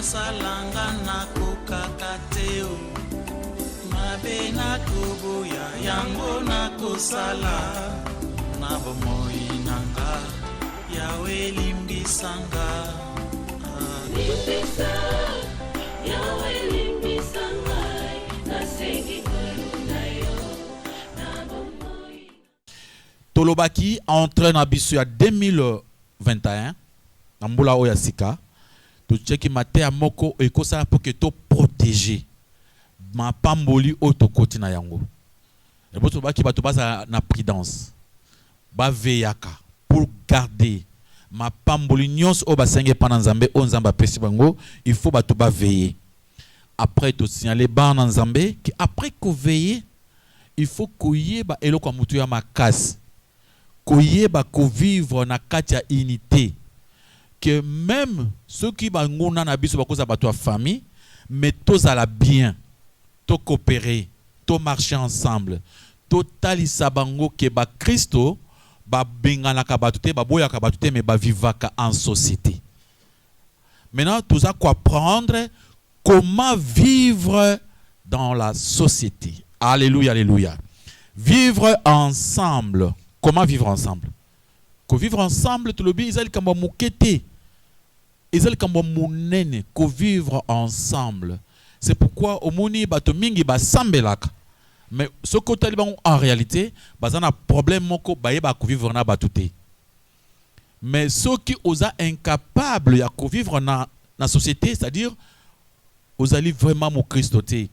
salanga na kokakateo mabe na koboya yango na kosala na bomoi nanga yawe limbisanga limbisa yawe limbisanga nasengi koluna yo na bomoi. Tolobaki entraîne na biso ya 2021 na mbula oya sika to cheki mate ya moko ekosala pour que to protéger ma pamboli auto koti na yango et boto baki bato baza na prudence ba veyaka pour garder ma pamboli nyos o basenge pana nzambe o nzamba pesi bango il faut bato ba veiller après to signaler ba na nzambe que après ko veiller il faut koyeba eloko mutu ya makasi koyeba ko vivre na kati ya unité que même ceux qui bangona na biso bakoza bato ya famille mais tous à la bien to coopérer to marcher ensemble to talisa bango ke ba Christo ba bengana ka bato te ba boya ka bato te mais ba vivaka en société. Maintenant tout ça quoi apprendre comment vivre dans la société. Alléluia, alléluia. Vivre ensemble. Comment vivre ensemble? Ko vivre ensemble tout le bien ils kamba mukete. Ils kamba munene ko vivre ensemble. C'est pourquoi au moni bato mingi ba sambelaka. Mais ce côté en réalité, bazana problème moko baye ba ko vivre na batute. Mais ceux qui osa incapable ya ko vivre na société, c'est-à-dire osali vraiment mo Christoté.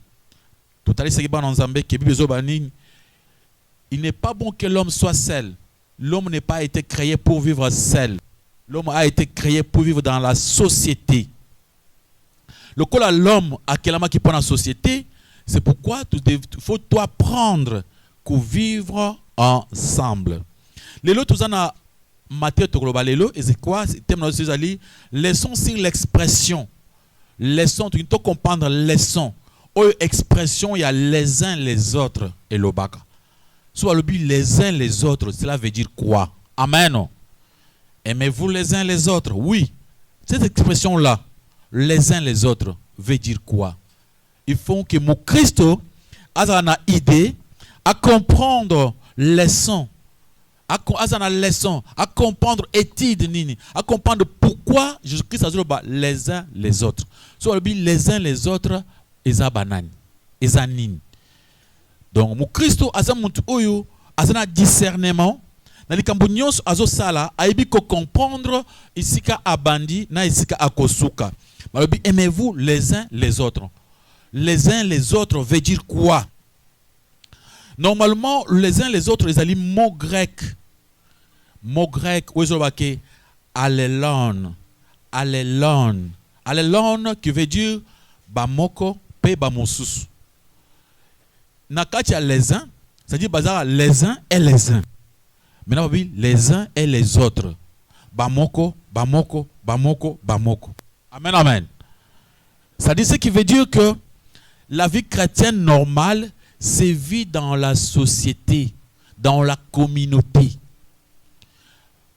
Totali se ba nzambe ke bibezo banini. Il n'est pas bon que l'homme soit seul. L'homme n'est pas été créé pour vivre seul. L'homme a été créé pour vivre dans la société. Le col à l'homme à quel qui prend la société, c'est pourquoi il faut toi apprendre que vivre ensemble. Les lots tous en a matière to global lelo et c'est quoi? C'est thème nous allons leçon sur l'expression. Leçon tu dois comprendre leçon. Ou expression il y a les uns les autres et le bac. Soit le but les uns les autres, cela veut dire quoi? Amen. Aimez-vous les uns les autres? Oui. Cette expression-là, les uns les autres, veut dire quoi? Il faut que mon Christ ait une idée à comprendre leçon, à comprendre étude nini, à comprendre pourquoi Jésus-Christ a dit les uns les autres. Soit le but les uns les autres, ezabanani, ezanini. Donc, mon Christ a un discernement. Dans les cambonions, azo sala, aibi ko comprendre ici ka abandi na ici ka akosuka. Aimez-vous les uns les autres. Les uns les autres veut dire quoi? Normalement, les uns les autres, les alliés mots grecs. Mot grec, où est-ce allelon. Allelon. Allelon qui veut dire bamoko pe bamosus. Nakatia les uns, c'est-à-dire bazar les uns et les uns. Maintenant, les uns et les autres. Bamoko, bamoko, bamoko, bamoko. Amen, amen. C'est-à-dire ce qui veut dire que la vie chrétienne normale, c'est vie dans la société, dans la communauté.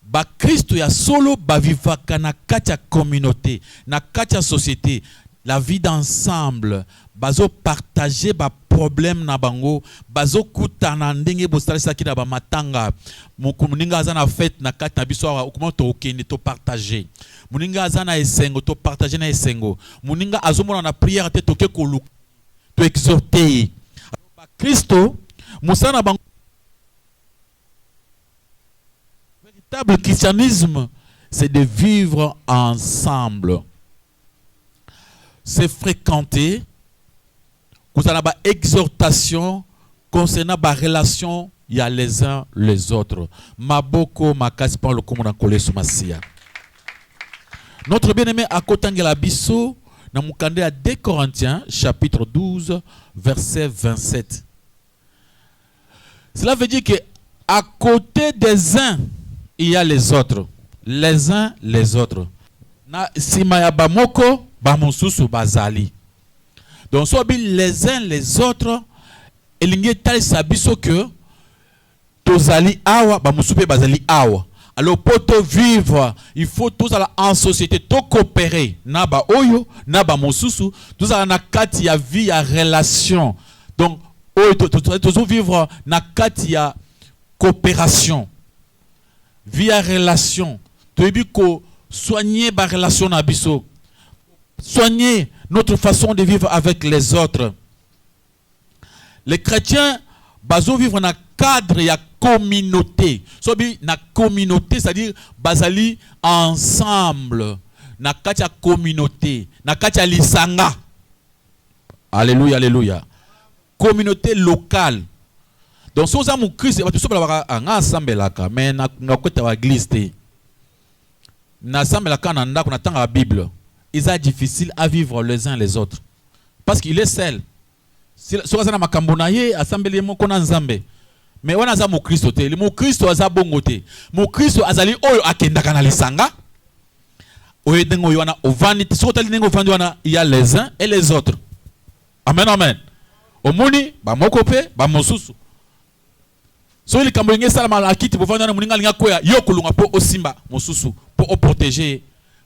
Ba Christ ya solo ba vivaka na katia communauté, na katia société, la vie d'ensemble, bazo partager ba problème na bango, bazo kutana ndenge bostalisa ki na ba matanga, muninga azana fête na kati na biso okuma to okende to partager. Muninga azana esengo to partager na esengo. Muninga azomona na prière te toke kolu to exhorter. Ba Christo musana bango. Le véritable christianisme, c'est de vivre ensemble. C'est fréquenter, vous avez une exhortation concernant la relation, il y a les uns les autres. Maboko, makaspan, le commandant collé sur Massia. Notre bien-aimé à Kotangela Bisso, dans mon candidat à 2 Corinthiens, chapitre 12, verset 27. Cela veut dire que à côté des uns, il y a les autres. Les uns les autres. Na simaya bamoko, bamususu bazali. Donc, soit les uns les autres, et l'ingé tal sabiso que tozali awa, bamusupe bazali awa. Alors pour te vivre, il faut tous aller en société, tout coopérer. Naba oyo, naba mosusu, tous aller na kati ya vie ya relation. Donc oyo tous vivre na kati ya coopération. Vie ya relation. Tu veux ko soigner ba relation na biso. Soigner notre façon de vivre avec les autres. Les chrétiens bazo vivre dans cadre et communauté. Sobi na communauté, c'est-à-dire bazali ensemble. Na katia communauté, na katia lisanga. Alléluia, alléluia. Communauté locale. Donc si vous avez Christ, vous avez ensemble là, mais na côté de l'église, na ensemble là quand on attend la Bible, il est difficile à vivre les uns les autres, parce qu'il est seul. Si vous avez makambonaye, assemblée mo kona nzambe. Mais on a za mo Christ te, le mo Christ aza bongote. Mo Christ azali oyo akenda kana lisanga. Oyo dengo yona ovani, sokotali dengo ovani wana, il y a les uns et les autres. Amen, amen. Omoni ba mokope, ba mosusu. So li kambo ngesa la akiti bo vanda na muninga linga koya yokulunga po osimba mosusu, po o protéger,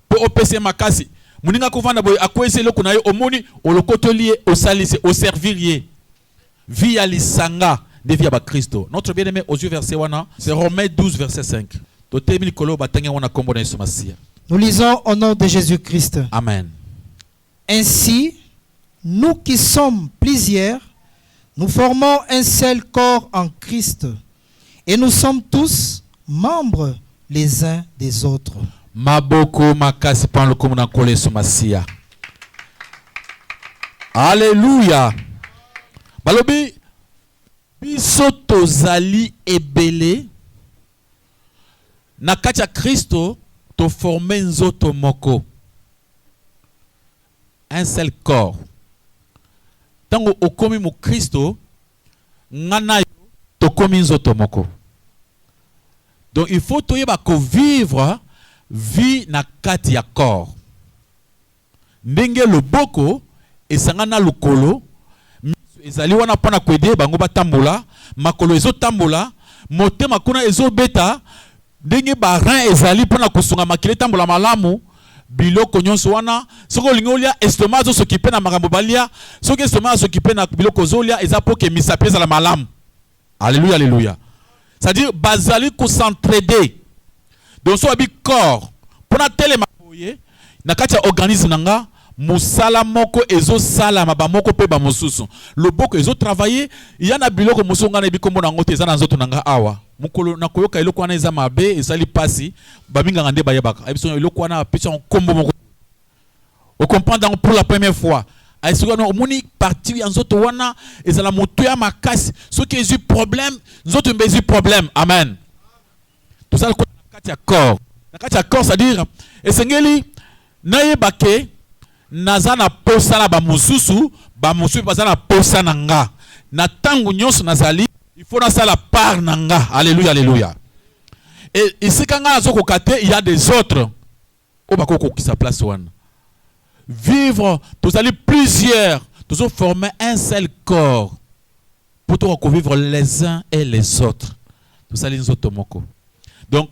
po o pese makasi. Muninga ko vanda boy akwese loko na yo omoni olokotolier au salise au servir via lisanga de via ba Christo. Notre bien-aimé aux yeux verset wana, c'est Romains 12 verset 5. Totemi kolo batanga wana kombo na Yesu Masia. Nous lisons au nom de Jésus-Christ. Amen. Ainsi, nous qui sommes plusieurs, nous formons un seul corps en Christ. Et nous sommes tous membres les uns des autres. Maboko makasi pan le komuna kole Yesu Masia. Alléluia. Balobi biso tozali ebele na kati ya Kristo to former nzoto moko. Un seul corps. Tango okomi mu Kristo ngana yo to komi nzoto moko. Donc il faut toyeba ko vivre vie na kati ya corps. Ndenge loboko esangana lokolo ezali wana pona kwede bango batambola makolo ezotambola motema kuna ezobeta ndenge barin ezali pona kosunga makile tambola malamu biloko nyonso wana soko lingi olia estomac zo s'occuper na makambo balia soko estomac s'occuper na biloko zolia eza poke misapi ezala malamu. Alléluia, alléluia. C'est-à-dire bazali ko s'entraider. Donc so abi corps pona telema boye na kati ya organisme nanga musala moko ezo sala maba moko pe ba mosusu loboko ezo travailler yana biloko musonga na bikombo na ngote eza na nzoto nanga awa mukolo na koyoka eloko wana eza mabe ezali pasi baminga ngande bayebaka ebiso eloko wana apesa nkombo moko o comprendre pour la première fois aisoko no moni parti ya nzoto wana ezala moto ya makasi soki ezu problème nzoto mbezi problème. Amen. Tout ça na kati ya corps. Na kati ya corps, c'est-à-dire esengeli nayebake naza na posa la ba mususu baza na posa nanga na tangu nyonso nazali il faut na sala part nanga. Alléluia, alléluia. Et ici quand nazo kokate il y a des autres au bakoko qui sa place wana vivre tous allez plusieurs tous former un seul corps pour tout vivre les uns et les autres tous allez nous automoko. Donc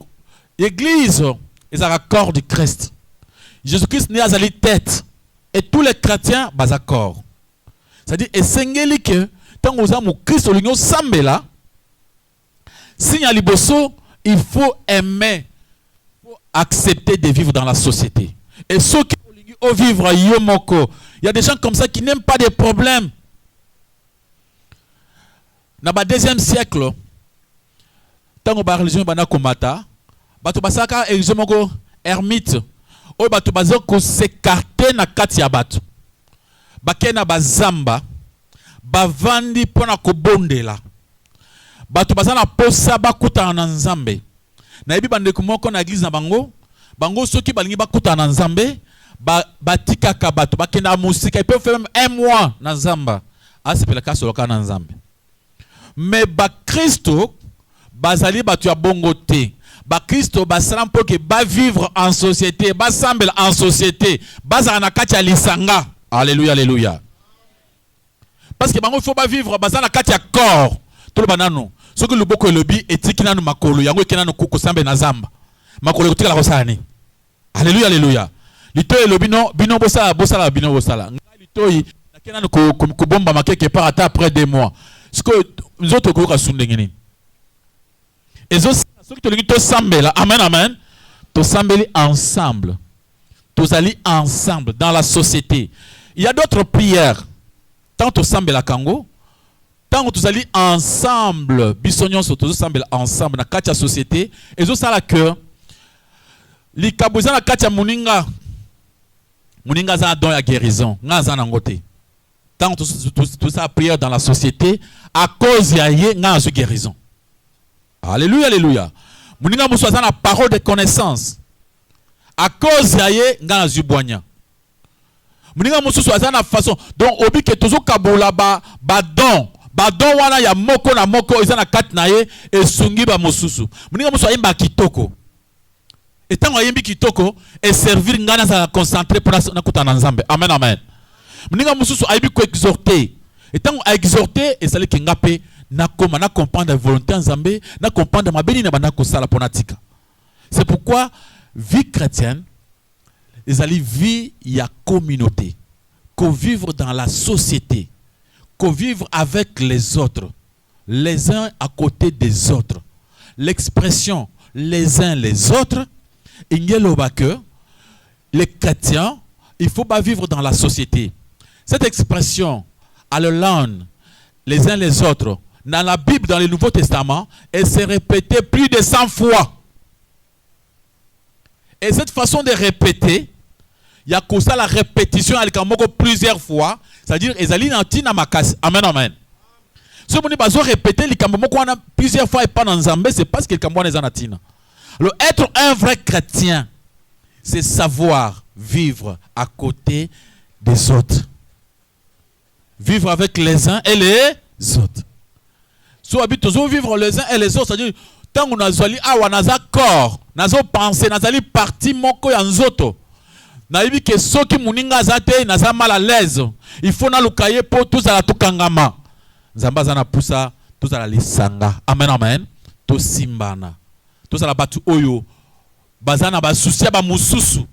l'église est un corps du Christ. Jésus-Christ n'est pas tête et tous les chrétiens bas accord. C'est-à-dire essengeli que tant que nous Christ l'union sambela signe à liboso il faut aimer, il faut accepter de vivre dans la société. Et ceux qui veulent vivre yomoko, il y a des gens comme ça qui n'aiment pas des problèmes. Dans le deuxième siècle, tant que la religion bana komata, bato basaka religion moko ermite. Oyo bato bazoko s'écarter na kati ya bato. Bakena bazamba, bavandi pona kobondela. Bato bazana posa bakuta na nzambe. Na yebi bande kumoko na église na bango, bango soki balingi bakuta na nzambe, batika ka bato bakena musika, ils peuvent faire même un mois na nzamba. C'est pour le cas soloka na nzambe. Mais ba Christo bazali bato ya bongo te. Ba Christo basalam pour que ba vivre en société, ba semble en société, bazana na kati ya lisanga. Alléluia, alléluia. Parce que bango faut pas vivre bazana kati ya corps. Tout le banano. Ce que le boko lobi etiki nanu makolo yango ekena no kuko sambe na zamba. makolo kotika la kosani. Alléluia, alléluia. Litoyi le bino bosala bino bosala. Ngai litoyi nakena ko bomba makeke par ata après 2 mois. Ce que nous autres ko ka sundengeni. Et aussi ceux qui te dit to sambela. Amen, amen. To sambeli ensemble. Tous allez ensemble dans la société. Il y a d'autres prières. Tant to sambela kango, tant tous allez ensemble, bisognon so tous sambela ensemble na katia société. Et zo sala que li kabuza na katia muninga za don ya guérison, nga za na ngote. Tant tout ça prière dans la société à cause ya ye nga zo guérison. Alléluia, alléluia. Muninga muso za na parole de connaissance. À cause ya ye nga zo boigna. Muninga muso za na façon donc obi ke tozo kabola ba don wana ya moko na moko izana kat na ye esungi ba mosusu. Muninga muso ayimba kitoko. Et tant ayimbi kitoko et servir ngana za concentrer pour na kutana nzambe. Amen, amen. Muninga mususu ayimbi ko exhorter. Et tant exhorter et sali kingape na koma na comprendre la volonté nzambe, na comprendre ma béni na bana ko sala ponatika. C'est pourquoi vie chrétienne ils allaient vivre la communauté, qu'on vivre dans la société, qu'on vivre avec les autres, les uns à côté des autres. L'expression les uns les autres, il y a que les chrétiens, il ne faut pas vivre dans la société. Cette expression, à le land, les uns les autres, dans la Bible, dans le Nouveau Testament, elle s'est répétée plus de 100 fois. Et cette façon de répéter, il y a que ça la répétition avec plusieurs fois, c'est-à-dire ezali nantina makasi. Amen, amen. Si vous ne répéter les plusieurs fois et pas dans Zambé, c'est parce que le Cameroun est anatina. Alors être un vrai chrétien, c'est savoir vivre à côté des autres, vivre avec les uns et les autres. Si on habite toujours vivre les uns et les autres, c'est-à-dire tant qu'on a zali awa naza corps, nazo penser, nazali parti moko ya nzoto. Naibi que ceux qui muninga zate naza mal à l'aise. Il faut na lukaye pour tous à la tukangama. Zamba zana poussa tous à la lisanga. Amen, amen. To simbana. Tous à la batu oyo. Bazana ba souci ba mususu.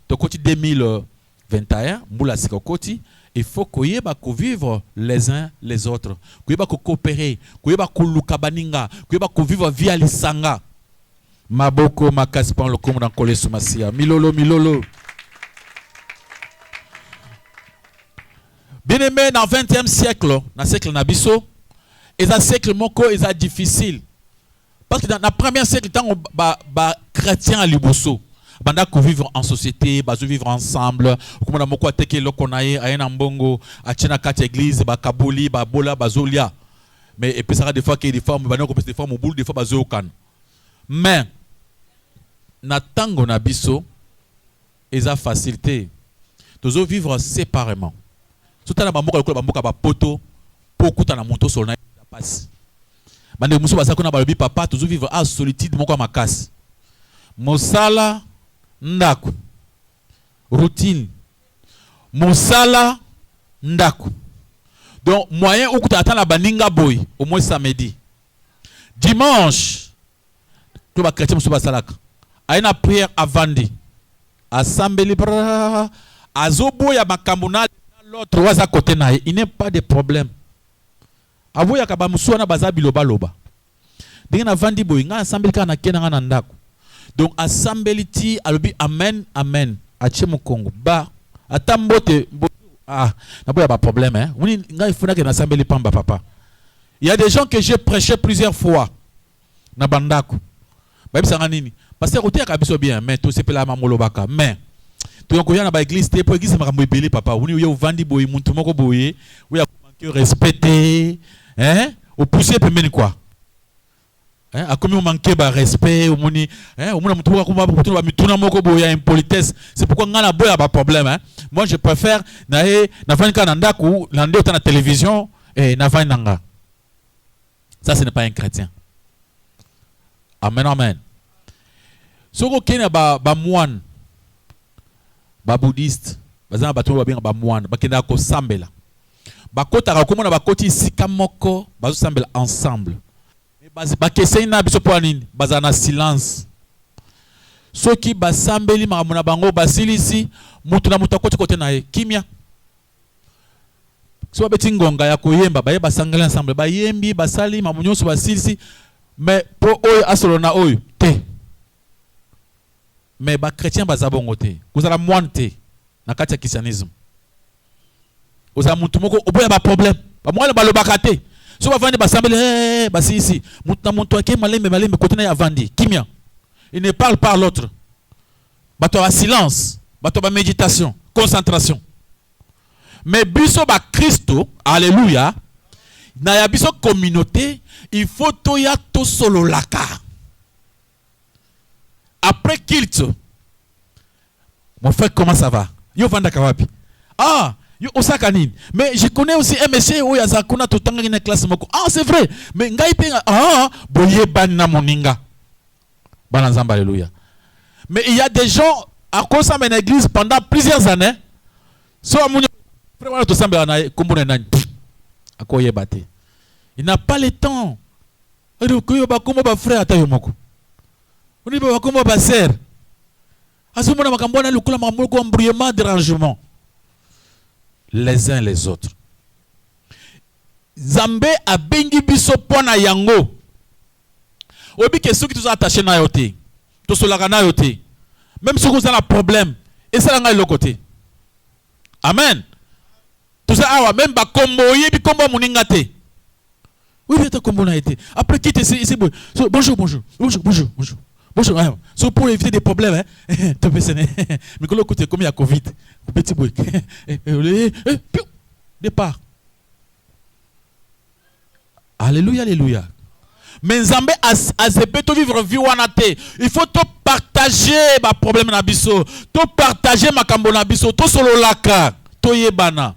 To koti 2021, mbula sika koti. Il faut qu'on vivre les uns les autres. Qu'on coopérer. Qu'on luka baninga. Qu'on vivre via lisanga. Maboko makasi pan le komo dans kole sumasia. Milolo, milolo. Bien aimé, dans le 20e siècle, dans le siècle Nabiso, et dans le siècle Moko, c'est difficile. Parce que dans le premier siècle, tant que chrétien à Liboso, banda ko vivre en société, bazo vivre ensemble, comme na moko ateke lokonaye, ayena mbongo, achena kati église, ba kaboli, ba bola, bazolia. Mais et puis ça des fois qu'il y a des femmes, banda ko des fois mon boule, des fois bazo kan. Mais na tango Nabiso, ils a facilité. Tozo vivre séparément. Tout à l'heure, bamboka ba poto, pour na moto sur na passe. Bande muso basako na balobi papa, toujours vivre à solitude moko makasi. Mosala ndaku. Routine. Mosala ndaku. Donc moyen ou kuta attendre la baninga boy au moins samedi. Dimanche, tout ba chrétien muso basalaka. Aina prière avandi. Assemblée bra azobo ya makamuna l'autre was à côté na il n'est pas de problème. Abo ya kaba musu na bazabi loba loba. Dinga na vandi boy nga assemblée kana kena na ndako. Donc assemblée ti alobi amen amen. Ache mukongo ba atambote ah na boya ba problème hein. Woni nga il faut na que na assemblée pamba papa. Il y a des gens que j'ai prêché plusieurs fois na bandako. Ba bisanga nini? Parce que côté akabiso bien mais to sepela mamolobaka mais donc na ba église te pour église makambo ebele papa woni yo vandi boy muntu moko boye wo ya manquer respecter hein au pousser pembeni quoi hein a comme on manquer ba respect au moni hein au mona mutu ko ba mituna moko boye impolitesse. C'est pourquoi ngana boya ba problème hein. Moi je préfère na vandi kana ndaku na ndio ta na télévision et na vandi nanga. Ça ce n'est pas un chrétien. Amen, amen. Soko kena ba moine ba bouddhiste bazana bato ba benga ba moine bakenda ko sambela bakota ka komona bakoti sika moko bazo sambela ensemble mais ba kesena biso po nini bazana silence ceux qui basambeli makamuna bango basilisi mutu na mutu akoti kote na ye kimia. So beti ngonga ya koyemba baye basangala ensemble bayembi basali mamunyoso basilisi mais po oyo asolo na oyo te. Mais ba chrétien bazabongo te. Kozala moine te na kati ya christianisme. Kozala mutu moko oboya ba problème. Ba moine balobaka te. So bavandi basambeli basilisi mutu na mutu ake malembe kote na ya vandi kimia. Il ne parle pas à l'autre. Bato ba silence, bato ba méditation, concentration. Mais biso ba Christo, alléluia, na ya biso communauté, il faut toya to solo laka. Après kilt, mon frère, comment ça va? Yo vanda kawapi. Ah, yo osaka nini. Mais je connais aussi un monsieur où yaza kuna to tanga na classe moko. Ah, c'est vrai. Mais ngai pe boye ban na moninga. Banazamba, alléluia. Mais il y a des gens à cause de une église pendant plusieurs années. Il n'a pas le temps. Les uns les autres. Zambé a bengi biso pona yango. Obi que ceux qui sont attachés na yote. To solaka na yote. Même si vous avez un problème, et ça là le côté. Amen. Tout ça awa même ba kombo yebi kombo muningate. Oui, mais ta kombo na été. Après quitte ici bonjour. Bonjour. So pour éviter des problèmes hein. Tu peux sonner. Mais que le côté comme il y a Covid. Petit boy. Départ. Alléluia. Mais Nzambe azepeto vivre vie wanate. Il faut te partager ma problème na biso, te partager ma kambo na biso, to solo laka, to yebana.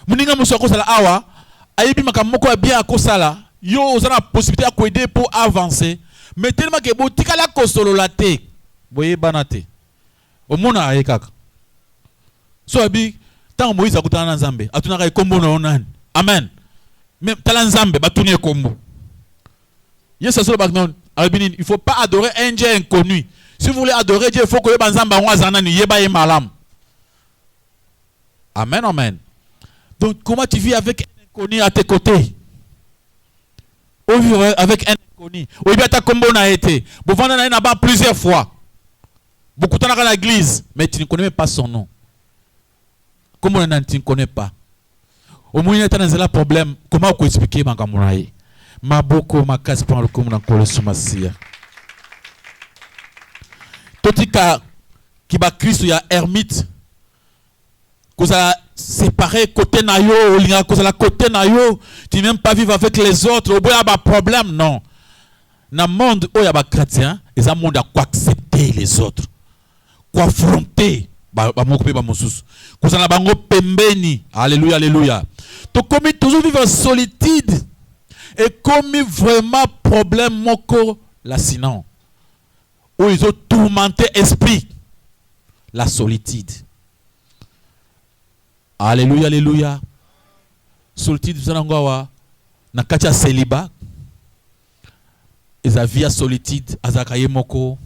Muninga muso ko sala awa, ayibi makambo ko bien akosala, yo ozana possibilité à aider pour avancer. Mais tellement que botika la ko solo late, boyebana te. Omona ayekaka. So abi tant Moïse akutana na Nzambe, atunaka kombo na onani. Amen. Même tala Nzambe batuni kombo. Il ne faut pas adorer un Dieu inconnu. Si vous voulez adorer Dieu, il faut que vous malam. Amen. Donc, comment tu vis avec un inconnu à tes côtés? Ou vivre avec un inconnu? Ou bien ta combo n'a été. Vous vendez là-bas plusieurs fois. Beaucoup de temps dans l'église, mais tu ne connais pas son nom. Comment tu ne connais pas? Au moins, il y a un problème. Comment vous expliquer ma camouraï? Maboko makasi pour le commun en sumasia. Totika qui ba Christ ya ermite. Cause a séparé côté na yo, linga cause la côté na yo, tu n'aimes pas vivre avec les autres, au bout y a problème non. Dans le monde où il y a des chrétiens, ils ont monde à quoi accepter les autres. Quoi affronter ba mokope ba mosusu. Cause na bango pembeni. Alléluia. To comme toujours vivre en solitude. Et comme vraiment problème moko la sinon où ils ont tourmenté esprit la solitude. Alléluia. Solitude zanangawa na kacha célibat ils avaient solitude azakaye moko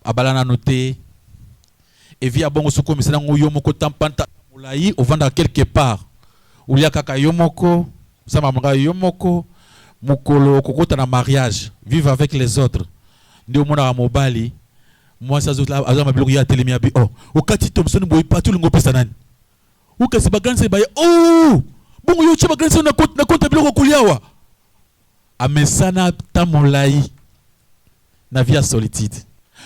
abalana noté et via bongo soko misana ngoyo moko tampanta mulai au vendre quelque part où il y a kaka yomoko sama mga yomoko mukolo kokota na mariage vivre avec les autres ndio mona mobali moi ça zotla azama biloko ya telemia bi okati Thompson boy patu lingo pesa nani ukasi baganse baye bongo yo chiba ganse na konta biloko kuliawa amesana tamolai na via solitude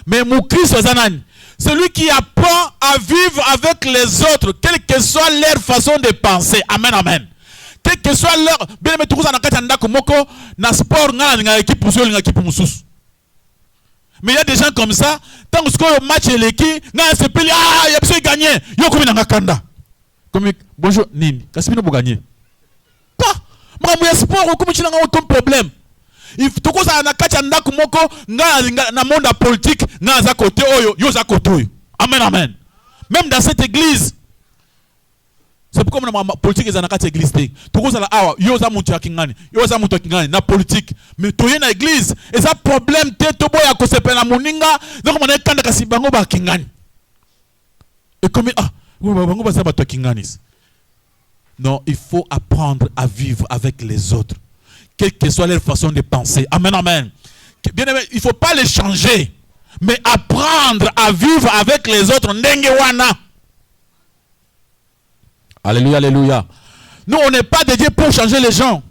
mais mon Christ azanani celui qui apprend à vivre avec les autres quelle que soit leur façon de penser. Amen. Quel que soit leur bien mais tout ça na kati ndako moko na sport nga équipe pour nga équipe mususu. Mais il y a des gens comme ça tant que le match l'équipe nga c'est pili il a besoin de gagner yo comme na kanda. Comme bonjour nini kasibino bo gagner. Pas moi sport comme tu n'as aucun problème. Il faut que ça na kati ndako moko nga na monde politique nga za côté oyo yo za côté oyo. Amen. Même dans cette église C'est pourquoi la politique est dans l'église. Tout le monde a dit, yo za mutu ya kingani, yo za mutu ya kingani, na politique. Mais tu es dans l'église, et ça problème, tu es tout boy à cause de la moninga, donc on est quand de kasi bango ba kingani. Et comme, bango ba sa ba to kingani. Non, il faut apprendre à vivre avec les autres. Quelle que soit leur façon de penser. Amen, amen. Bien aimé, il ne faut pas les changer, mais apprendre à vivre avec les autres. Ndenge wana. Alléluia, alléluia. Nous, on n'est pas dédiés pour changer les gens.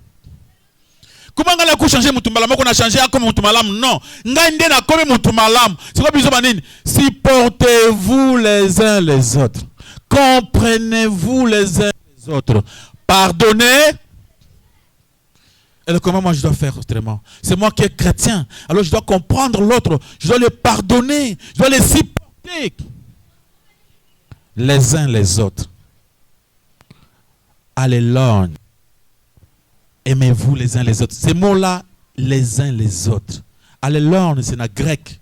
Comment on a changé Moutumalam? On a changé comme Moutumalam? Non. Ngande na comme Moutumalam. C'est quoi besoin de supportez-vous les uns les autres. Comprenez-vous les uns les autres. Pardonnez. Et comment moi je dois faire autrement? C'est moi qui est chrétien. Alors je dois comprendre l'autre. Je dois le pardonner. Je dois les supporter. Les uns les autres. Alléluia. Aimez-vous les uns les autres. Ces mots-là, les uns les autres. Alléluia, c'est en grec.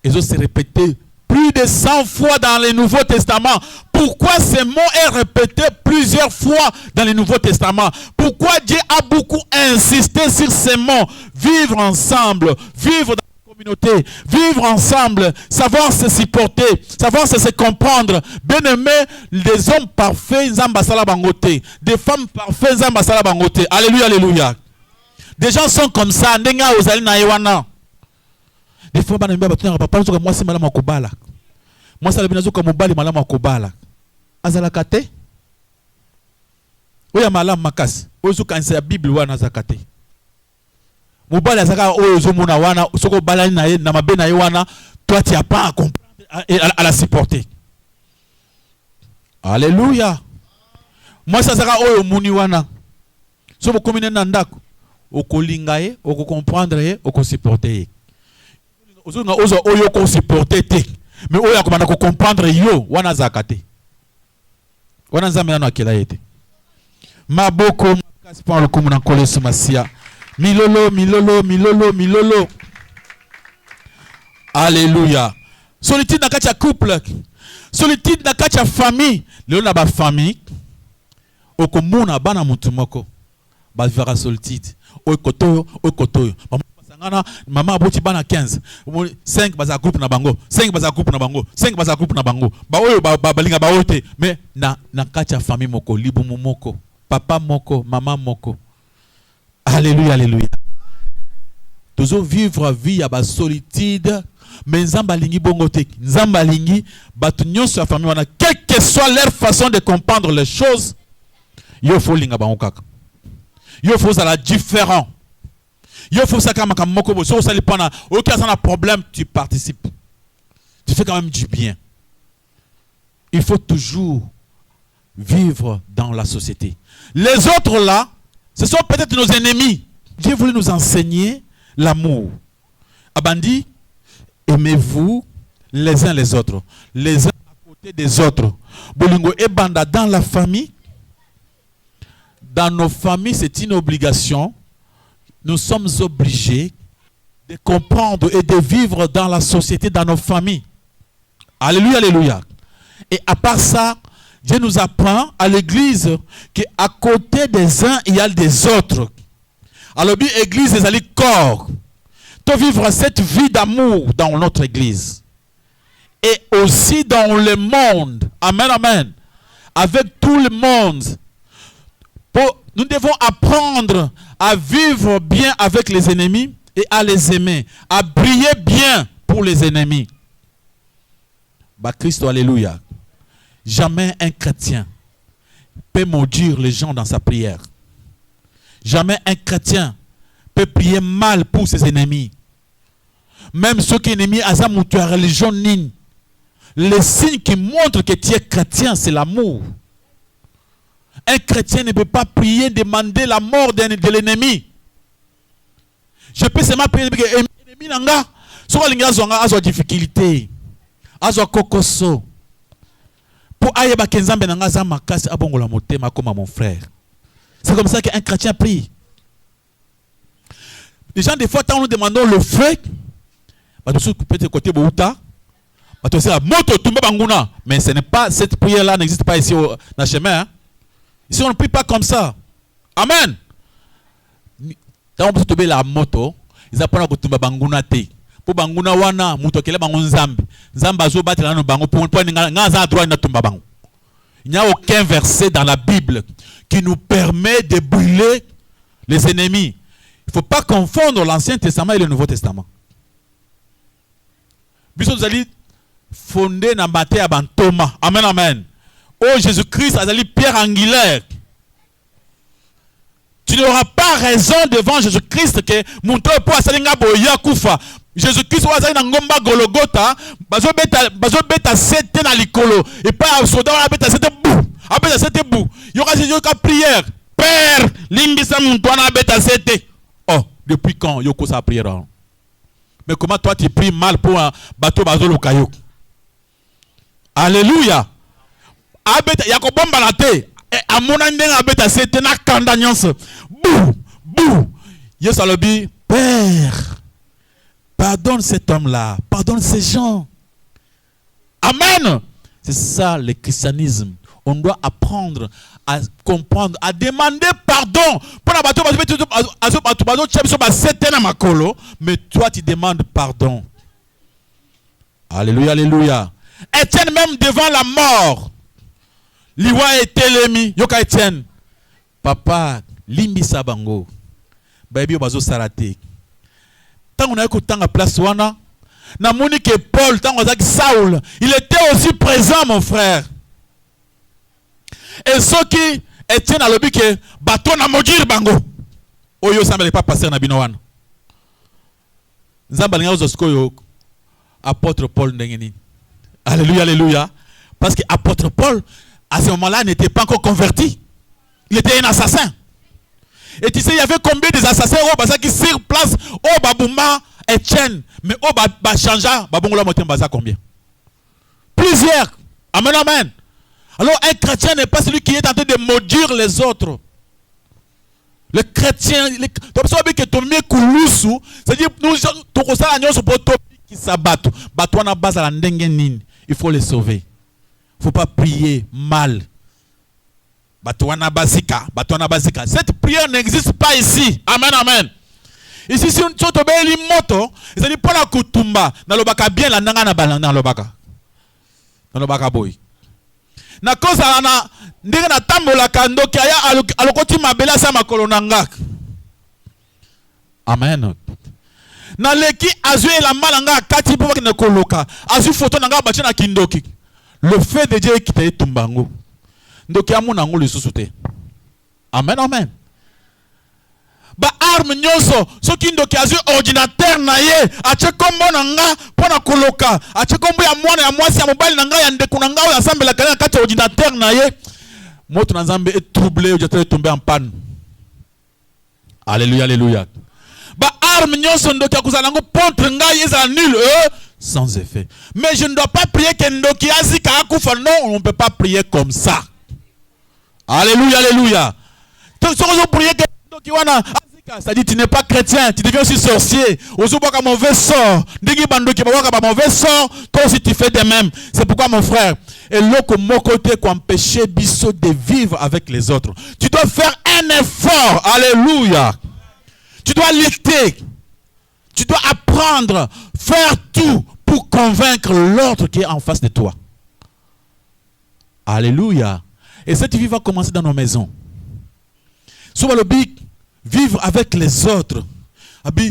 Ils ont se répété plus de 100 fois dans le Nouveau Testament. Pourquoi ces mots sont répétés plusieurs fois dans le Nouveau Testament? Pourquoi Dieu a beaucoup insisté sur ces mots? Vivre ensemble, vivre dans la communauté, vivre ensemble, savoir se supporter, savoir se comprendre. Bien aimé, des hommes parfaits, Zambasala Bangote, des femmes parfaites, Zambasala Bangote. Alléluia, alléluia. Des gens sont comme ça. Ndenga ozali na yewana. Des fois, moi c'est malama kobala. Moi ça le binazo comme mobali malama kobala. Azalakate. Oya malam makas. Ozo kanisa ya Bible wana zakate. Mobali azaka ozo mona wana soko balani na ye na mabe na ye wana, toi tu as pas à comprendre à la supporter. Alléluia. Moi ça zaka oyo muni wana. So bokomine na ndako. Okolinga ye, oko comprendre ye, oko supporter ye. Ozo oyo ko supporter te. Mais oyo komanda ko comprendre yo wana zakate. Wana nzambe nano akela yete. Maboko makasi pa lokumu na nkolo Yesu Masia. Milolo, milolo, milolo, milolo. Alléluia. Solitude na kati ya couple. Solitude na kati ya famille. Lelo na ba famille. Okomuna bana mutu moko. Ba vivra solitude. Okotoyo, okotoyo. Maman aboti bana 15. 5 baza groupe na bango. 5 baza groupe na bango. 5 baza groupe na bango. Ba oyo ba balinga ba ote. Mais na kati ya famille moko, libu moko. Papa moko, maman moko. Alléluia, alléluia. Toujours vivre vie à ba solitude. Mais nzamba lingi bongo te. Nzamba lingi batu nyonso ya famille wana, quelle que soit leur façon de comprendre les choses, yo faut linga bango kaka. Yo faut ça la différent. Il faut ça comme moko bo so sali pana aucun ça problème, tu participes. Tu fais quand même du bien. Il faut toujours vivre dans la société. Les autres là, ce sont peut-être nos ennemis. Dieu voulait nous enseigner l'amour. Abandi, aimez-vous les uns les autres, les uns à côté des autres. Bolingo et banda dans la famille. Dans nos familles, c'est une obligation. Nous sommes obligés de comprendre et de vivre dans la société, dans nos familles. Alléluia, alléluia. Et à part ça, Dieu nous apprend à l'église qu'à côté des uns, il y a des autres. Alors, l'église, c'est le corps. De vivre cette vie d'amour dans notre église. Et aussi dans le monde. Amen, amen. Avec tout le monde. Nous devons apprendre à vivre bien avec les ennemis et à les aimer. À briller bien pour les ennemis. Bah Christ, alléluia. Jamais un chrétien peut maudire les gens dans sa prière. Jamais un chrétien peut prier mal pour ses ennemis. Même ceux qui sont ennemis à sa religion nine. Le signe qui montre que tu es chrétien, c'est l'amour. Un chrétien ne peut pas prier, demander la mort de l'ennemi. Je peux seulement prier parce que l'ennemi n'a pas difficulté. Azo kokoso. Pour aille ba kenzambe nanga za makasi abongola motema comme mon frère. C'est comme ça qu'un chrétien prie. Les gens des fois quand nous demandons le feu, bah de ce côté bouta, moto tumba banguna. Mais ce n'est pas, cette prière-là n'existe pas ici dans le chemin. Hein? Ici, on ne prie pas comme ça. Amen. Quand on peut tomber la moto, ils apprennent à tumba banguna te. Pour banguna wana, muto kele bangun zambi. Zamba zo bati la no bango pour nga droit na tumba bango. Il n'y a aucun verset dans la Bible qui nous permet de brûler les ennemis. Il ne faut pas confondre l'Ancien Testament et le Nouveau Testament. Biso nous allons fonder na bate à Thomas. Amen, amen. Oh Jésus-Christ, azali pierre angulaire. Tu n'auras pas raison devant Jésus-Christ que mon toit pour asalinga boya kufa. Jésus-Christ wa azali na ngomba Golgotha, bazo beta sete na likolo et pas soda wa beta sete bou. A beta sete bou. Yoka prière. Père, limbisa mon toit na beta sete. Oh, depuis quand yoko sa prière? Mais comment toi tu pries mal pour un bateau bazo lokayo? Alléluia. Abeta yakobomba na te. Amona ndenga abeta sete na kanda nyonso. Bou, bou. Yesu alobi, Père, pardonne cet homme-là, pardonne ces gens. Amen. C'est ça le christianisme. On doit apprendre à comprendre, à demander pardon. Mais toi, tu demandes pardon. Alléluia, alléluia. Étienne, même devant la mort, Liwa et Telemi, Yoka Étienne, Papa, Limbi Sabango, Baby Obazo Sarate. Tant on a écouté la place, na Monique et Paul, tant on a dit Saul, il était aussi présent, mon frère. Et ceux qui Étienne a le but que bateau na maudire bango. Oyo ça ne pas passer na binowan. Nzambalinga ozoskoyo apôtre Paul ndengeni. Alléluia, alléluia. Parce que apôtre Paul à ce moment-là n'était pas encore converti. Il était un assassin. Et tu sais il y avait combien des assassins qui sur place au Babouma Étienne mais au ba changea babongola motem baza combien? Plusieurs. Amen, amen. Alors un chrétien n'est pas celui qui est en train de maudire les autres. Le chrétien, c'est-à-dire nous il faut les sauver. Il ne faut pas prier mal. Cette prière n'existe pas ici. Amen, amen. Ici, si on te dit moto, c'est-à-dire pour la kutumba, dans le baka bien la nanga na balanga dans le baka. Dans le baka boy. Na kosa na ndenge na tambola kando kaya alokoti mabela sa makolo nanga. Amen. Na leki azue la malanga kati po na koloka. Azu photo nanga bachi na kindoki. Le fait de Dieu qui t'a tumbango. Ndoki amuna ngolo susute. Amen, amen. Ba arme nyonso soki ndoki azu ordinateur na ye ache kombo nanga pona koloka ache kombo ya mwana ya mwasi ya mobali nanga ya ndeko nanga ya sambela kana kati ordinateur na ye moto na Nzambe est troublé est tombé en panne. Alléluia, alléluia. Ba arme nyonso ndoki akuzala ngo contre ngai eza nul sans effet. Mais je ne dois pas prier que ndoki azika akufa. Non, on ne peut pas prier comme ça. Alléluia, alléluia. Donc si on prie que ndoki wana ça dit tu n'es pas chrétien, tu deviens aussi sorcier. Ozoboka mauvais sort. Ndigi bandoki baboka ba mauvais sort, toi aussi tu fais de même. C'est pourquoi mon frère, et loko mokote ko empêcher biso de vivre avec les autres. Tu dois faire un effort. Alléluia. Tu dois lutter. Tu dois apprendre, faire tout pour convaincre l'autre qui est en face de toi. Alléluia. Et cette vie va commencer dans nos maisons. Souvent le but vivre avec les autres,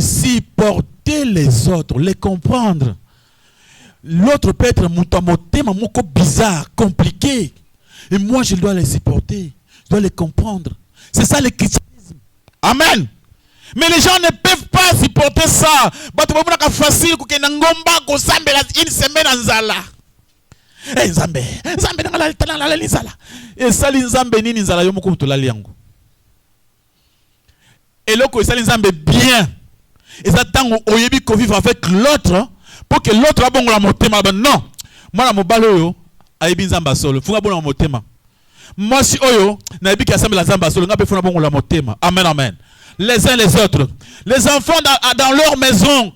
supporter les autres, les comprendre. L'autre peut être moko bizarre, compliqué. Et moi, je dois les supporter. Je dois les comprendre. C'est ça le christianisme. Amen. Mais les gens ne peuvent pas supporter ça. Facile une semaine en zala. Et Nzambe et ça Nzambe nini nzala yo moko mutolali yango. Et là, quand ils bien, et ça tant oyebi ko vivre avec l'autre pour que l'autre a bon la motema. Non, moi la mobalo yo ayebi nzamba solo. Funga bon la motema. Moi si oyo na yebi ki assemble la nzamba solo ngape funa bon la motema. Amen, amen. Les uns les autres, les enfants dans leur maison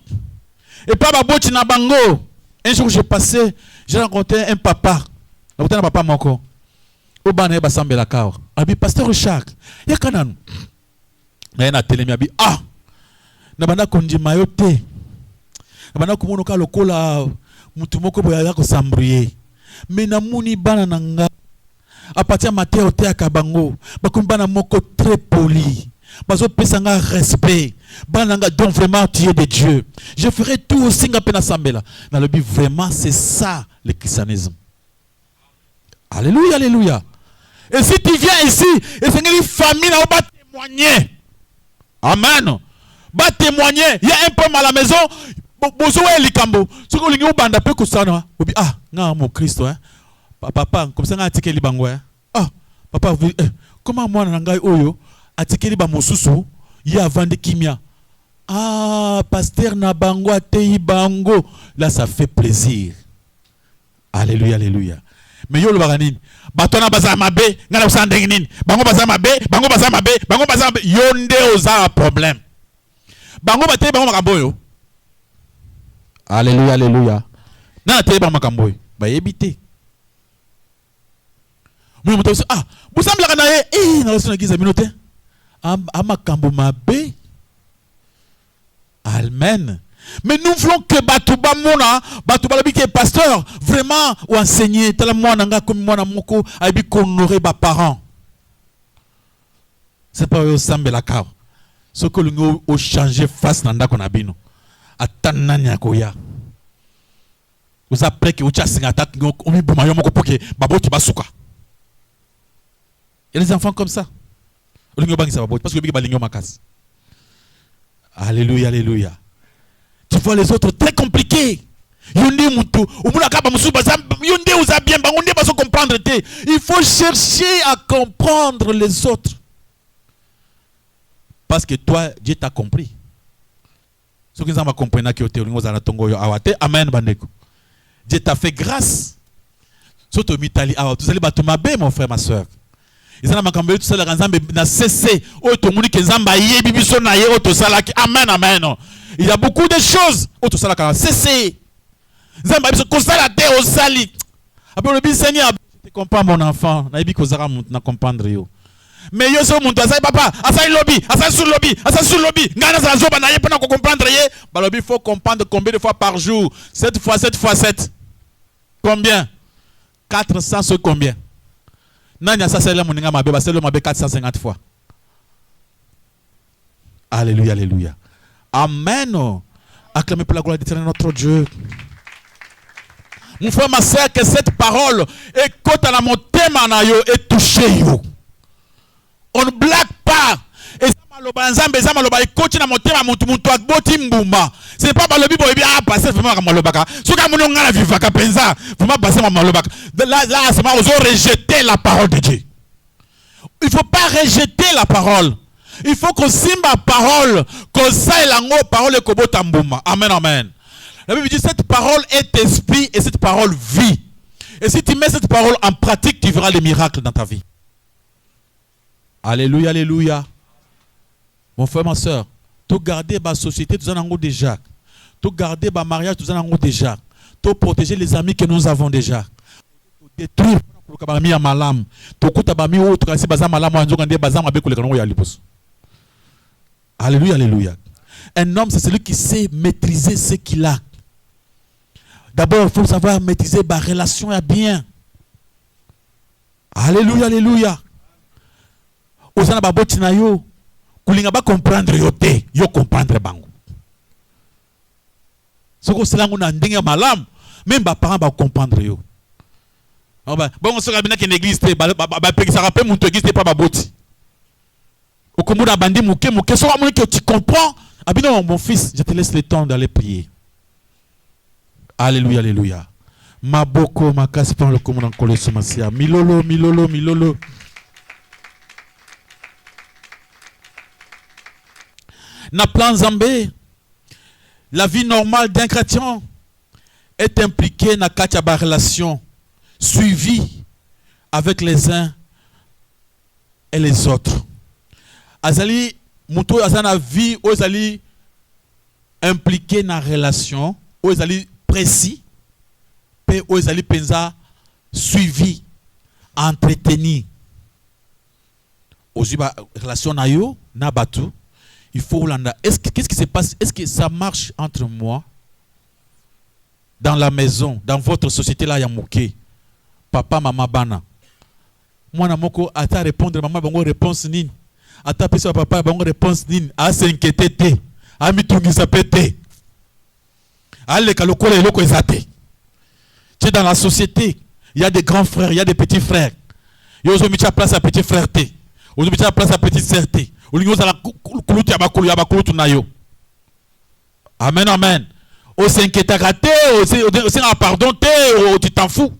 et pas baboti na bango. Un jour, j'ai rencontré un papa. Un papa moko. Au banné basambe la kawa. Abi pasteur Richard. Ya kanan. Na yana telemi abi ah. Na banda konji mayote. Na banda kumonoka lokola mutu moko boya ko sambrier. Mais na muni bana nanga. À partir de Matthieu Kabango, bana moko très poli. Bazo pesanga respect. Bananga donc vraiment tu es de Dieu. Je ferai tout aussi ngapena sambela. Dans le but vraiment c'est ça le christianisme. Alléluia, alléluia. Et si tu viens ici, et c'est une famille là, on va témoigner. Amen. Va témoigner. Il y a un pomme à la maison. Bozoé likambo. Ce que l'on banda peut que ça non. Ah, non mon Christ hein. Papa, comme ça on a tiqué libango hein. Ah, papa, comment moi nangai oyo a tiqué libango susu. Il y a vendu kimia. Ah, pasteur Nabango a tei bango. Là, ça fait plaisir. Alléluia, alléluia. Mais yo le baganine. Batona bazama be, ngana usandenginin. Bango bazama be, bango bazama be, bango bazama be. Yonde oza problème. Bango bate bango makamboyo. Alléluia, alléluia. Na te bango makamboyo. Ba yebite. Moi moto ah, busambla kana na osona giza minote. Amakambo mabe. Amen. Mais nous voulons que Batouba Mona, Batouba Labi qui est pasteur, vraiment, ou enseigner, tel moi nanga comme moi na moko, aibi honorer ba parents. C'est pas au sambe la car. Ce que nous au changer face nanda qu'on abino. Atananya koya. Vous après que vous chassez attaque, on met bumayo moko poke, babo ki basuka. Et les enfants comme ça. Parce que le makas. Alléluia, alléluia. Tu vois les autres très compliqués. Il faut chercher à comprendre les autres. Parce que toi, Dieu t'a compris. Ce que nous avons compris, amen, bandeko. Dieu t'a fait grâce. Surtout Mitali, tu allez battre ma bé, mon frère, ma soeur. Ils ont tout ça, na cessé. Amen, amen. Il y a beaucoup de choses. Auto ça la cessé. Zamba biso kosala te osali. Après le bi Seigneur, je comprends mon enfant. Na ibi kozara na comprendre yo. Mais yo so muntu asai papa, asai lobby, asai sur lobby, asai sur lobby. Ngana za zoba na ye pena ko comprendre ye. Ba lobby faut comprendre combien de fois par jour. 7 fois 7 fois 7. Combien? 400 c'est combien? Nanya ça c'est là moninga mabe, ba c'est le mabe 450 fois. Alléluia, alléluia. Amen. Acclamez pour la gloire d'éternel notre Dieu. Mon frère, ma soeur, que cette parole écoute à la montée manayo et touché yo. On ne blague pas. Et ça malobanzambe, ça maloba écoute na montée ma muntu akboti mbuma. Ce n'est pas par le bible ah passer vraiment malobaka. Ce que mon ngala vivaka penza, vraiment passer malobaka. Là c'est pas osons rejeter la parole de Dieu. Il faut pas rejeter la parole. Il faut qu'on signe la parole, qu'on saille la parole et qu'on botte en amen, amen. La Bible dit cette parole est esprit et cette parole vie. Et si tu mets cette parole en pratique, tu verras les miracles dans ta vie. Alléluia, alléluia. Mon frère, ma soeur, tu garder ma société, tu en as déjà. Tu garder ma mariage, tu en as déjà. Tu protéger les amis que nous avons déjà. Détruire le malam. Tu coûtes à mi autre quand c'est bazam malam en journée bazam avec le canon yalipos. Alléluia, alléluia. Un homme, c'est celui qui sait maîtriser ce qu'il a. D'abord, il faut savoir maîtriser ma relation à bien. Alléluia, alléluia. Osana babotina yo, kulinga ba comprendre yo te, yo comprendre bango. Soko selango na ndenge malam, même ba parents ba comprendre yo. Bon, on se rabina qui n'existe pas, ça rappelle mon église pas baboti. Au commun d'abandi mouké, soit que tu comprends. Abino, mon fils, je te laisse le temps d'aller prier. Alléluia, alléluia. Maboko, ma casse pour le commun en collé somasia. Milolo, milolo, milolo. Na plan Zambé, la vie normale d'un chrétien est impliquée dans la relation suivie avec les uns et les autres. Azali muto azana vie ou azali impliqué dans relation ou azali précis pe o ezali penza suivi, entretenu. Aux relation na yo na batu, il faut landa. Qu'est-ce qui se passe? Est-ce que ça marche entre moi dans la maison, dans votre société là ya moké? Papa, maman, bana. Moi na moko ata répondre maman bango réponse nini? Ata pesa papa bango réponse nini? A s'inquiéter te. A mitungisa pété. Allez kalokole loko ezate. Tu es dans la société, il y a des grands frères, il y a des petits frères. Yo zo mitcha place à petit frère te. Yo zo mitcha place à petite sœur te. Olingo za la kulutu ya bakulutu na yo. Amen amen. O s'inquiéter te, o c'est pardon te, tu t'en fous.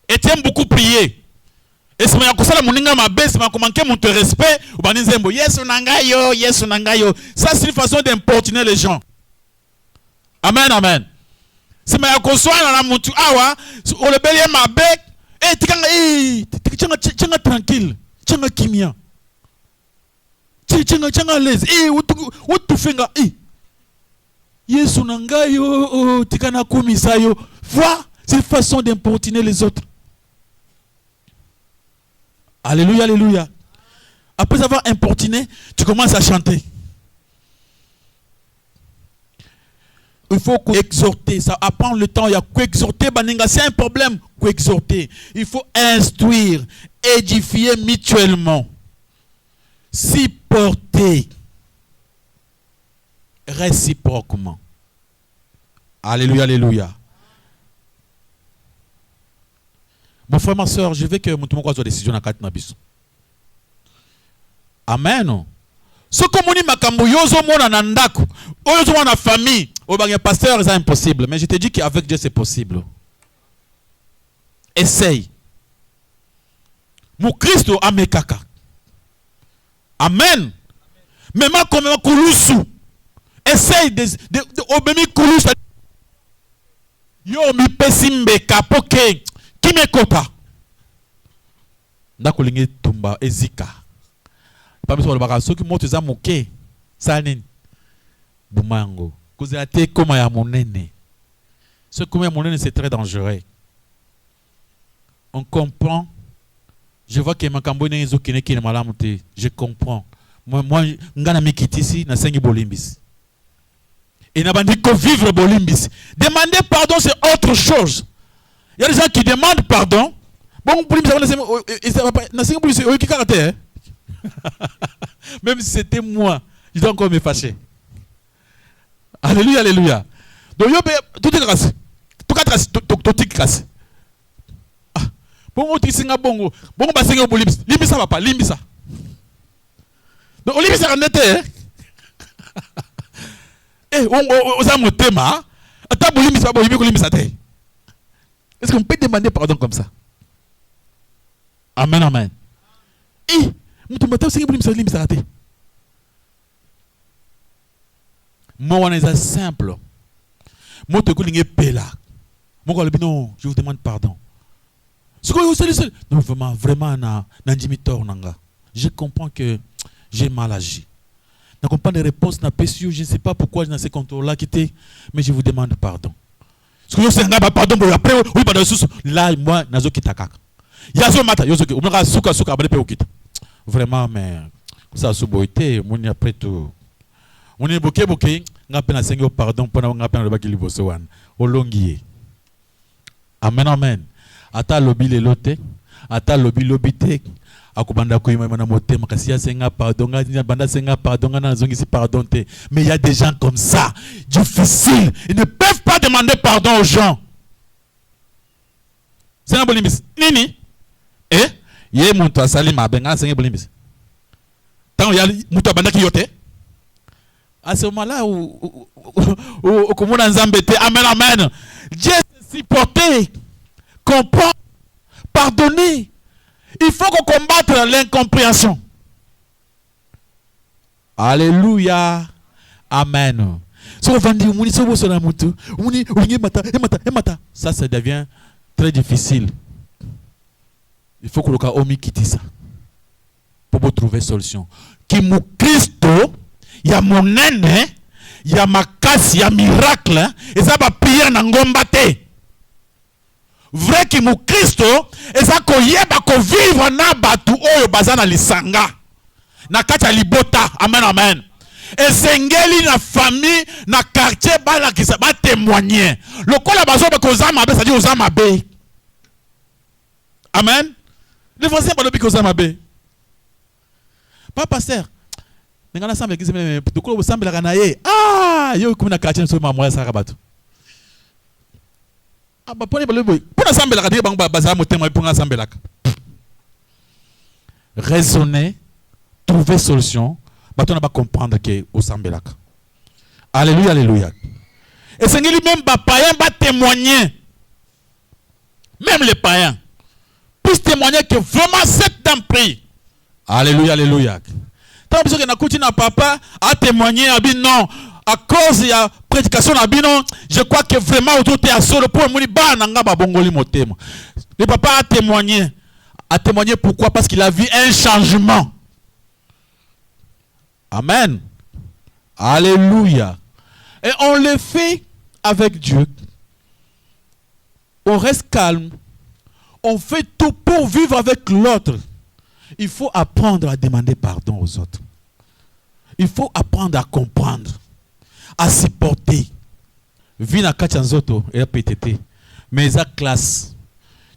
Et tu aimes beaucoup prier. Et si tu as moninga mabe, si tu manqué mon respect, ou bien tu yes nangayo, yes nangayo. Ça c'est une façon d'importuner les gens. Amen amen. Si tu as mutu awa, o le bélier mabe, eh tu es tranquille, tu es kimia. Tu es à l'aise. Eh où tu fais nga eh. Yes nangayo, tu kana kumisayo. Vois, c'est une façon d'importuner les autres. Alléluia, alléluia. Après avoir importuné, tu commences à chanter. Il faut exhorter. Ça apprend le temps. Il y a qu'exhorter. Baninga, c'est un problème. Qu'exhorter. Il faut instruire, édifier mutuellement, supporter réciproquement. Alléluia, alléluia. Mon frère, ma soeur, je veux que mon tour soit décision à 4 nabiso. Amen. Ce que mon makambo yozo mona nandako, yozo mona famille, au bagay pasteur c'est impossible, mais je te dis qu'avec Dieu c'est possible. Essaye. Mon Christ amekaka. Amen. Même comme un kulusu. Essaye de obéir kulusu. Yo mi pesimbe kapoke. Qui me copa? Ndako lingi tumba ezika. Pamisi wale baka soki moto za moke. Salin. Bumango. Kuze ate koma ya monene. Ce koma ya monene c'est très dangereux. On comprend. Je vois que makambo ne ezo kine kine malamu te. Je comprends. Moi ngana mikitisi na sengi bolimbisi. Et n'a pas dit que vivre bolimbisi. Demander pardon c'est autre chose. Il y a des gens qui demandent pardon. Bon, même si c'était moi, je dois encore me fâcher. Alléluia, alléluia. Donc, tout est cassé. Tout est cassé. Bon, tu sais, bon, bah, c'est un limbisa. Limbisa, papa, limbisa. Donc, limbisa, on était. Eh, on a mon thème. Attends, limbisa, bon, limbisa, t'es. Est-ce qu'on peut demander pardon comme ça? Amen, amen. Et, moi, on est simple. Moi, non, je vous demande pardon. Non, vraiment, je comprends que j'ai mal agi. Je comprends les réponses, je ne sais pas pourquoi je n'ai pas ce contrôle-là quitté, mais je vous demande pardon. Parce que je pardon pour après oui pardon là moi nazo kitaka yazo mata yozo ki umaka suka abale pe okita vraiment mais ça suboité moni après tout on est boké ngape na sengo pardon pour ngape na baki liboso wan olongié. Amen amen. Ata lobi le lote ata lobi lobité akubanda ko yima na motema kasi ya senga pardon ngani banda senga pardon ngana zongisi pardon te. Mais il y a des gens comme ça difficiles, ils ne peuvent pas demander pardon aux gens. C'est un bolimbis nini eh ye muntu asali mabenga senga bolimbis tant il y a muntu banda ki yote à ce moment là où comme on nzambete. Amen amen. Dieu s'est supporté, comprendre, pardonner. Il faut qu'on combatte l'incompréhension. Alléluia. Amen. Ça, ça devient très difficile. Il faut que le cas omi quitte ça. Pour trouver solution. Qui mou Christo, il y a mon nene, il y a ma casse, il y a miracle, et ça va prier dans ngombate. vrai qui mu Christo et ça koyeba ko vivre na batu oyo bazana lisanga na kati libota. Amen amen. Et sengeli na famille na quartier bala ki sa ba témoigner lokola bazo ba kozama be, ça dit ozama be. Amen. Le français ba lobi kozama be. Pas pasteur. Ngana sambe ki se to ko sambe la kana ye. Ah, yo ko na quartier so ma moya saka batu. Ah ba poni ba lobi. Pona sambe la kana ba bazama motema pour sambe la. Raisonner, trouver solution. On va comprendre que au Sambelak. Alléluia, alléluia. Et c'est même les païens va témoigner. Même les païens puissent témoigner que vraiment c'est un prix. Alléluia, alléluia. Tant que na kuti na papa a témoigné a dit non à cause de la prédication a dit non, je crois que vraiment autour de la solo pour moni ba nanga ba bongoli motema. Le papa a témoigné pourquoi? Parce qu'il a vu un changement. Amen. Alléluia. Et on le fait avec Dieu. On reste calme. On fait tout pour vivre avec l'autre. Il faut apprendre à demander pardon aux autres. Il faut apprendre à comprendre, à supporter. Vina kachanzoto et PTT. Mais à classe,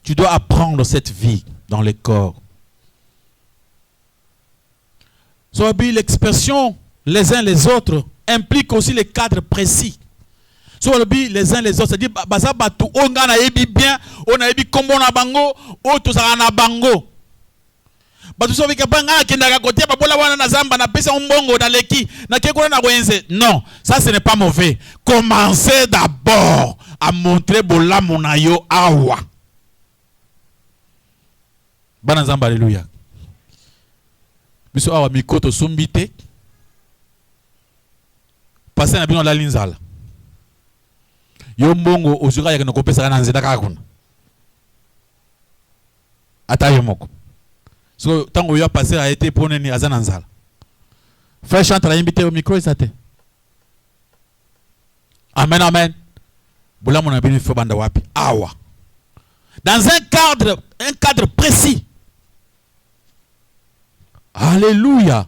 tu dois apprendre cette vie dans le corps. L'expression les uns les autres implique aussi les cadres précis. Les uns les autres, c'est-à-dire on a ébi bien, on a ébi comme on a bango, on a bango. Non, ça ce n'est pas mauvais. Commencez d'abord à montrer bola monayo awa. Banazamba, alléluia. Biso awa mikoto sumbite passer na bino la linzala yo mbongo ozuka ya ko pesa na nzeda kakuna ata yo moko so tango yo passer a été pour neni azana nzala frère chante la invité au micro isate. Amen amen. Bola mona bino fo banda wapi awa dans un cadre précis. Alléluia.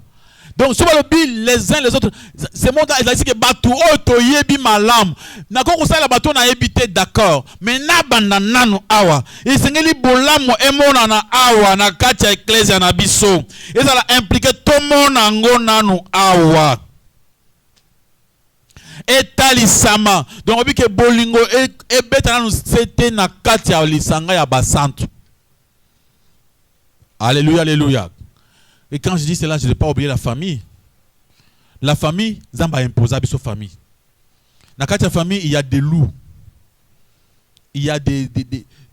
Donc, si vous les uns les autres, c'est mon gars, il a dit que Batou, Oto, Yebi, Malam. N'a pas ça, la bateau n'a habité, d'accord. Mais n'a bananano awa. Et c'est que bolam et mon ana awa, na katia ecclesia na biso. Et ça l'a impliqué tout le monde en nanu awa. Et talisama. Donc, on dit que bolingo et betananu c'était na katia lisanga ya basantu. Alléluia, alléluia. Et quand je dis cela, je ne vais pas oublier la famille. La famille, Zamba imposable sur famille. Dans la famille, il y a des loups. Il y a des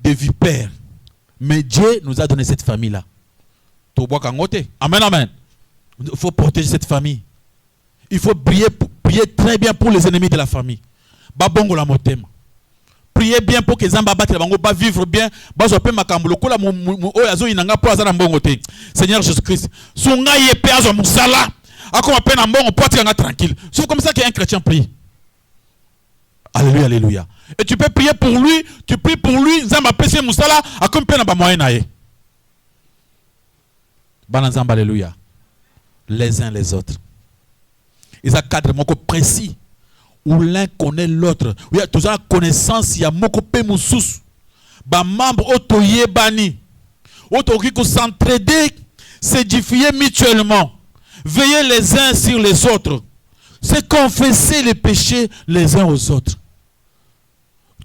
vipères. Mais Dieu nous a donné cette famille-là. Amen, amen. Il faut protéger cette famille. Il faut prier très bien pour les ennemis de la famille. Babongo la motema. Priez bien pour que Zamba batte la bango, ba vivre bien, ba zope makambulo kola mu oyazo inanga po azana mbongo te. Seigneur Jésus-Christ, sunga yepe azo musala, akoma pe na mbongo po atika nga tranquille. C'est comme ça qu'un chrétien prie. Alléluia, alléluia. Et tu peux prier pour lui, tu pries pour lui, Zamba pese musala, akoma pe na ba moyen na ye. Bana Zamba, alléluia. Les uns les autres. Ils ont un cadre moko précis. Où l'un connaît l'autre. Il y a toujours la connaissance, il y a mokope moussous. Ba membre otoye bani. Otoki ko s'entraider, s'édifier mutuellement. Veiller les uns sur les autres. C'est confesser les péchés les uns aux autres.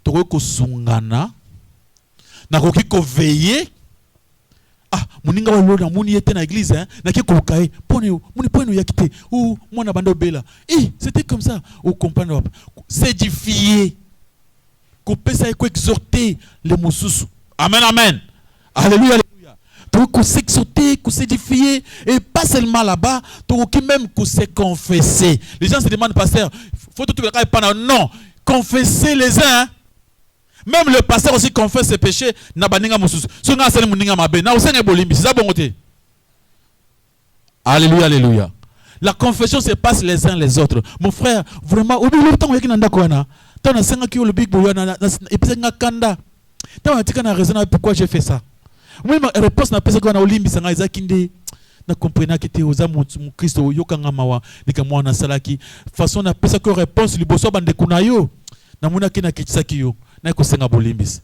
Toki ko sungana. Nakoki ko veiller. Ah, muninga wa lona muni yete na église hein, na ke kolukae pone muni pone yakite ou mwana bando bela. C'était comme ça au comprendre s'édifier. Couper ça et exhorter les mususu. Amen amen. Alléluia alléluia. Donc qu'on s'exhorter, qu'on s'édifier et pas seulement là-bas, donc même qu'on se confesser. Les gens se demandent pasteur, faut tout le pas non, confesser les uns hein? Même le pasteur aussi confesse ses péchés. Alléluia, alléluia. La confession se passe les uns les autres. Mon frère, vraiment, Tant que na raison pourquoi j'ai fait ça. Moi ma réponse na pesa ko na olimbi sanga ezakinde na comprendre que te oza mon Christ yokanga mawa nika mwana salaki façon na pesa ko réponse liboso bande kuna yo na muna kina kitsaki yo na ko senga bolimbis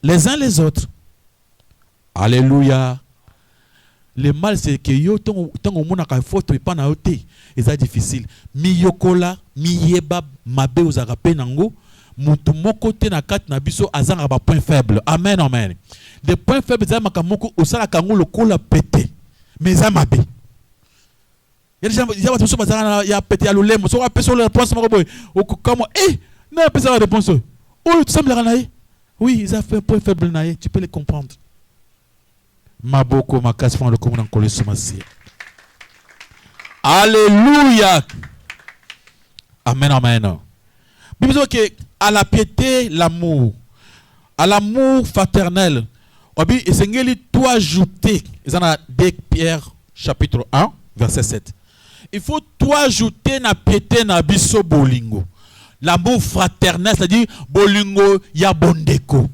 les uns les autres. Alléluia. Le mal c'est que yo tango muna ka faute pas na yote eza difficile mi yokola mi yeba mabe ozaka pe nango mutu moko te na kati na biso azanga ba point faible. Amen, amen. Des points faibles za makamoko osala kango lokola pété mais za mabe. Il y a des gens qui sont bazana ya pété ya lolemo so apesa la réponse moko boy okoma na apesa la réponse oh tu sembles ranaï oui ils ont fait point faible naï tu peux les comprendre. Maboko makasi font le commun en coller sur ma scie. Alléluia. Amen, amen. Bible dit que à la piété, l'amour, à l'amour fraternel, obi esengeli tout ajouter. Ils en a 2 Pierre chapitre 1 verset 7. Il faut tout ajouter na piété na biso bolingo. L'amour fraternel, c'est-à-dire bolingo ya bondeko.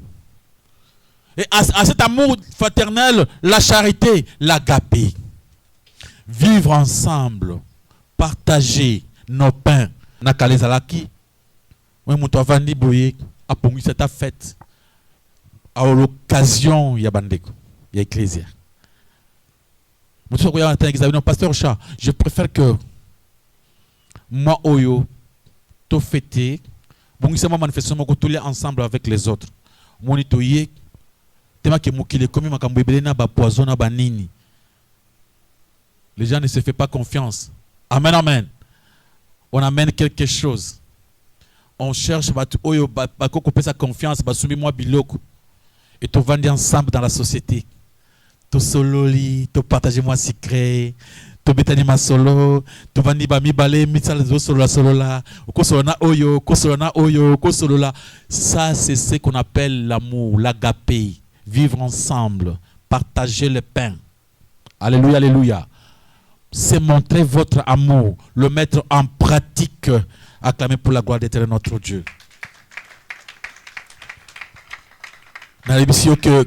Et à cet amour fraternel, la charité, l'agapé. Vivre ensemble, partager nos pains. Nakalezalaki. Moi, mon avandi boye a pongu cette fête. À l'occasion, il y a bandeko, il y a ecclésia. Mon pasteur Chat, je préfère que moi, Oyo, to fêter, bon, c'est ma manifestation, que tous les ensemble avec les autres. Mon itoye, tema ke mukile komi makambo ebele na ba poison na banini. Les gens ne se font pas confiance. Amen, amen. On amène quelque chose. On cherche batu oyo bakoko pesa confiance basumi moi biloko. Et to vandi ensemble dans la société. To sololi, to partager moi secret, to betani ma solo, to vandi ba mi balé mitsala zo solo la solo la, ko solo na oyo, ko solo na oyo, ko solo la. Ça c'est ce qu'on appelle l'amour, l'agapé. Vivre ensemble, partager le pain. Alléluia, alléluia. C'est montrer votre amour, le mettre en pratique, acclamer pour la gloire d'Éternel notre Dieu. Dans l'émission que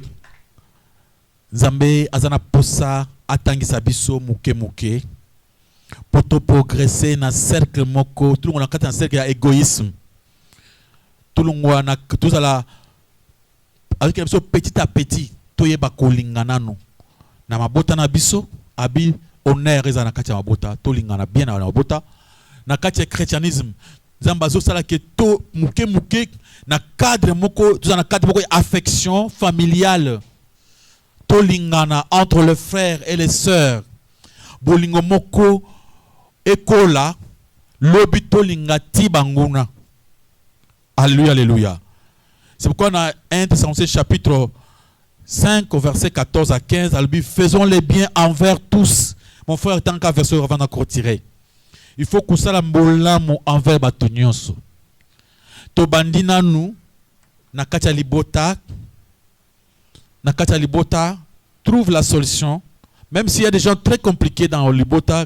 Zambé azana posa atangisa biso muke muke pour te progresser dans cercle moko, tout le monde a un cercle d'égoïsme. Tout le monde a tout ça avec un petit à petit, toye bakolingana no. Na mabota na biso, abi honneur eza na kati ya mabota, to lingana bien na mabota. Na kati ya christianisme, zambazo sala ke to muke muke na cadre moko, tout na cadre moko affection familiale. To lingana entre les frères et les sœurs. Bolingo moko ekola lobi to lingati banguna. Alléluia, alléluia. C'est pourquoi dans 1 Thessaloniciens chapitre 5 au verset 14 à 15, elle dit faisons les biens envers tous. Mon frère, tant qu'à verset avant d'en retirer. Il faut que ça la mbolamu envers batonyoso. To bandina nous na katia libota trouve la solution. Même s'il y a des gens très compliqués dans libota,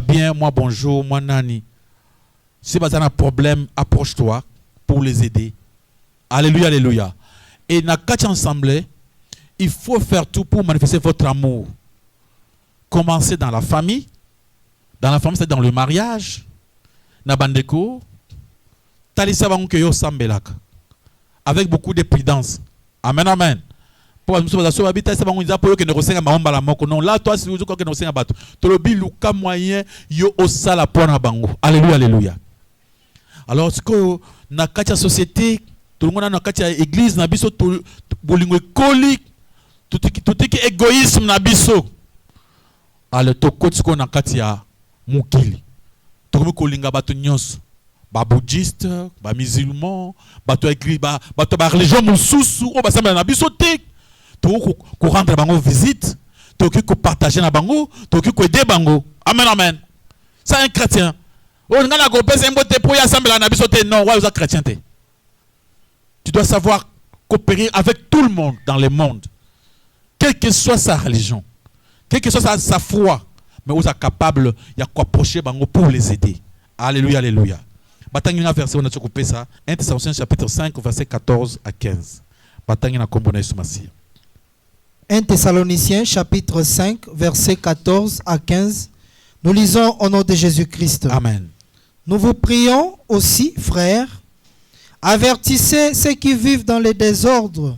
bien moi bonjour, moi nani. Si vous avez un problème, approche-toi pour les aider. Alléluia, alléluia. Et dans quatre ensemble, il faut faire tout pour manifester votre amour. Commencez dans la famille. Dans la famille, c'est dans le mariage. Na bandeko. Talisa bango yo sambelaka. Avec beaucoup de prudence. Amen, amen. Pour nous ça habiter ça bango za pour que ne resenga maomba la moko. Non, là toi si vous que ne resenga bato. Tolobi luka moyen yo osala pona bango. Alléluia, alléluia. Alors ce que na katia société tout le monde na katia église na biso bolingo koli tout qui égoïsme na biso. Alors to koti ko na katia mukili. To ko linga bato nyos. Ba bouddhiste, ba musulman, bato église ba religion mususu o ba samba na biso te. To ko rendre bango visite, to ko partager na bango, to ko aider bango. Amen, amen. Ça un chrétien. Non, tu dois savoir coopérer avec tout le monde dans le monde. Quelle que soit sa religion, quelle que soit sa foi, mais vous êtes capable de approcher pour les aider. Alléluia, alléluia. On a coupé ça. 1 Thessaloniciens chapitre 5, verset 14 à 15. batangi na kombo na Yesu Masiya. 1 Thessaloniciens chapitre 5 versets 14 à 15. Nous lisons au nom de Jésus-Christ. Amen. Nous vous prions aussi, frères, avertissez ceux qui vivent dans le désordre,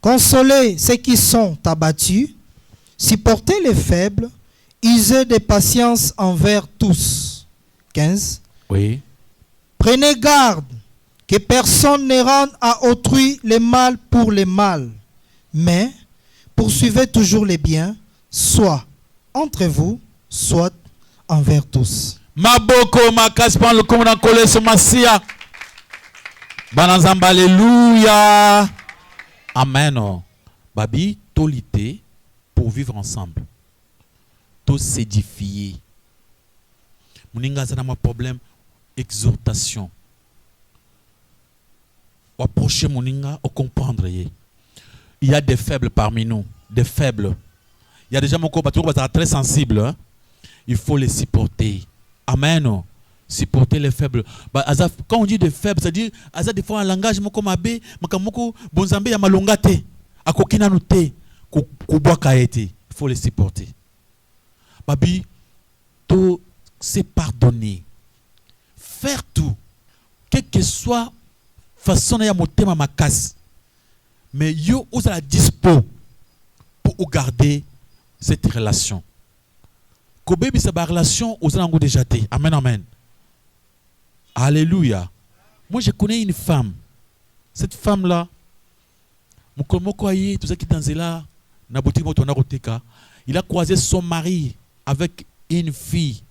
consolez ceux qui sont abattus, supportez les faibles, usez de patience envers tous. 15. Oui. Prenez garde que personne ne rende à autrui le mal pour le mal, mais poursuivez toujours les biens, soit entre vous, soit envers tous. Maboko makaspan le kombo na nkolo Yesu Masiya. Banazamba alléluia. Amen. Babi tolité pour vivre ensemble. To s'édifier. Muninga zana ma problème exhortation. Ou approcher muninga au comprendre ye. Il y a des faibles parmi nous, des faibles. Il y a déjà mon corps très sensible. Hein? Il faut les supporter. Amen. Supporter les faibles. Quand on dit des faibles, c'est-à-dire, des fois un langage moko mabe, makamoko bonzambe ya malongate, akokina note, kubwaka ete. Il faut les supporter. Babi, tout c'est pardonner. Faire tout. Quelle que soit façon ya motema makasi. Mais yo vous la dispo pour garder cette relation. Kobebi sa ba relation aux ango déjà té. Amen, amen. Alléluia. Moi je connais une femme. Cette femme là, mukomoko aye tout ça qui dans là na boutique moto na roteka. Il a croisé son mari avec une fille.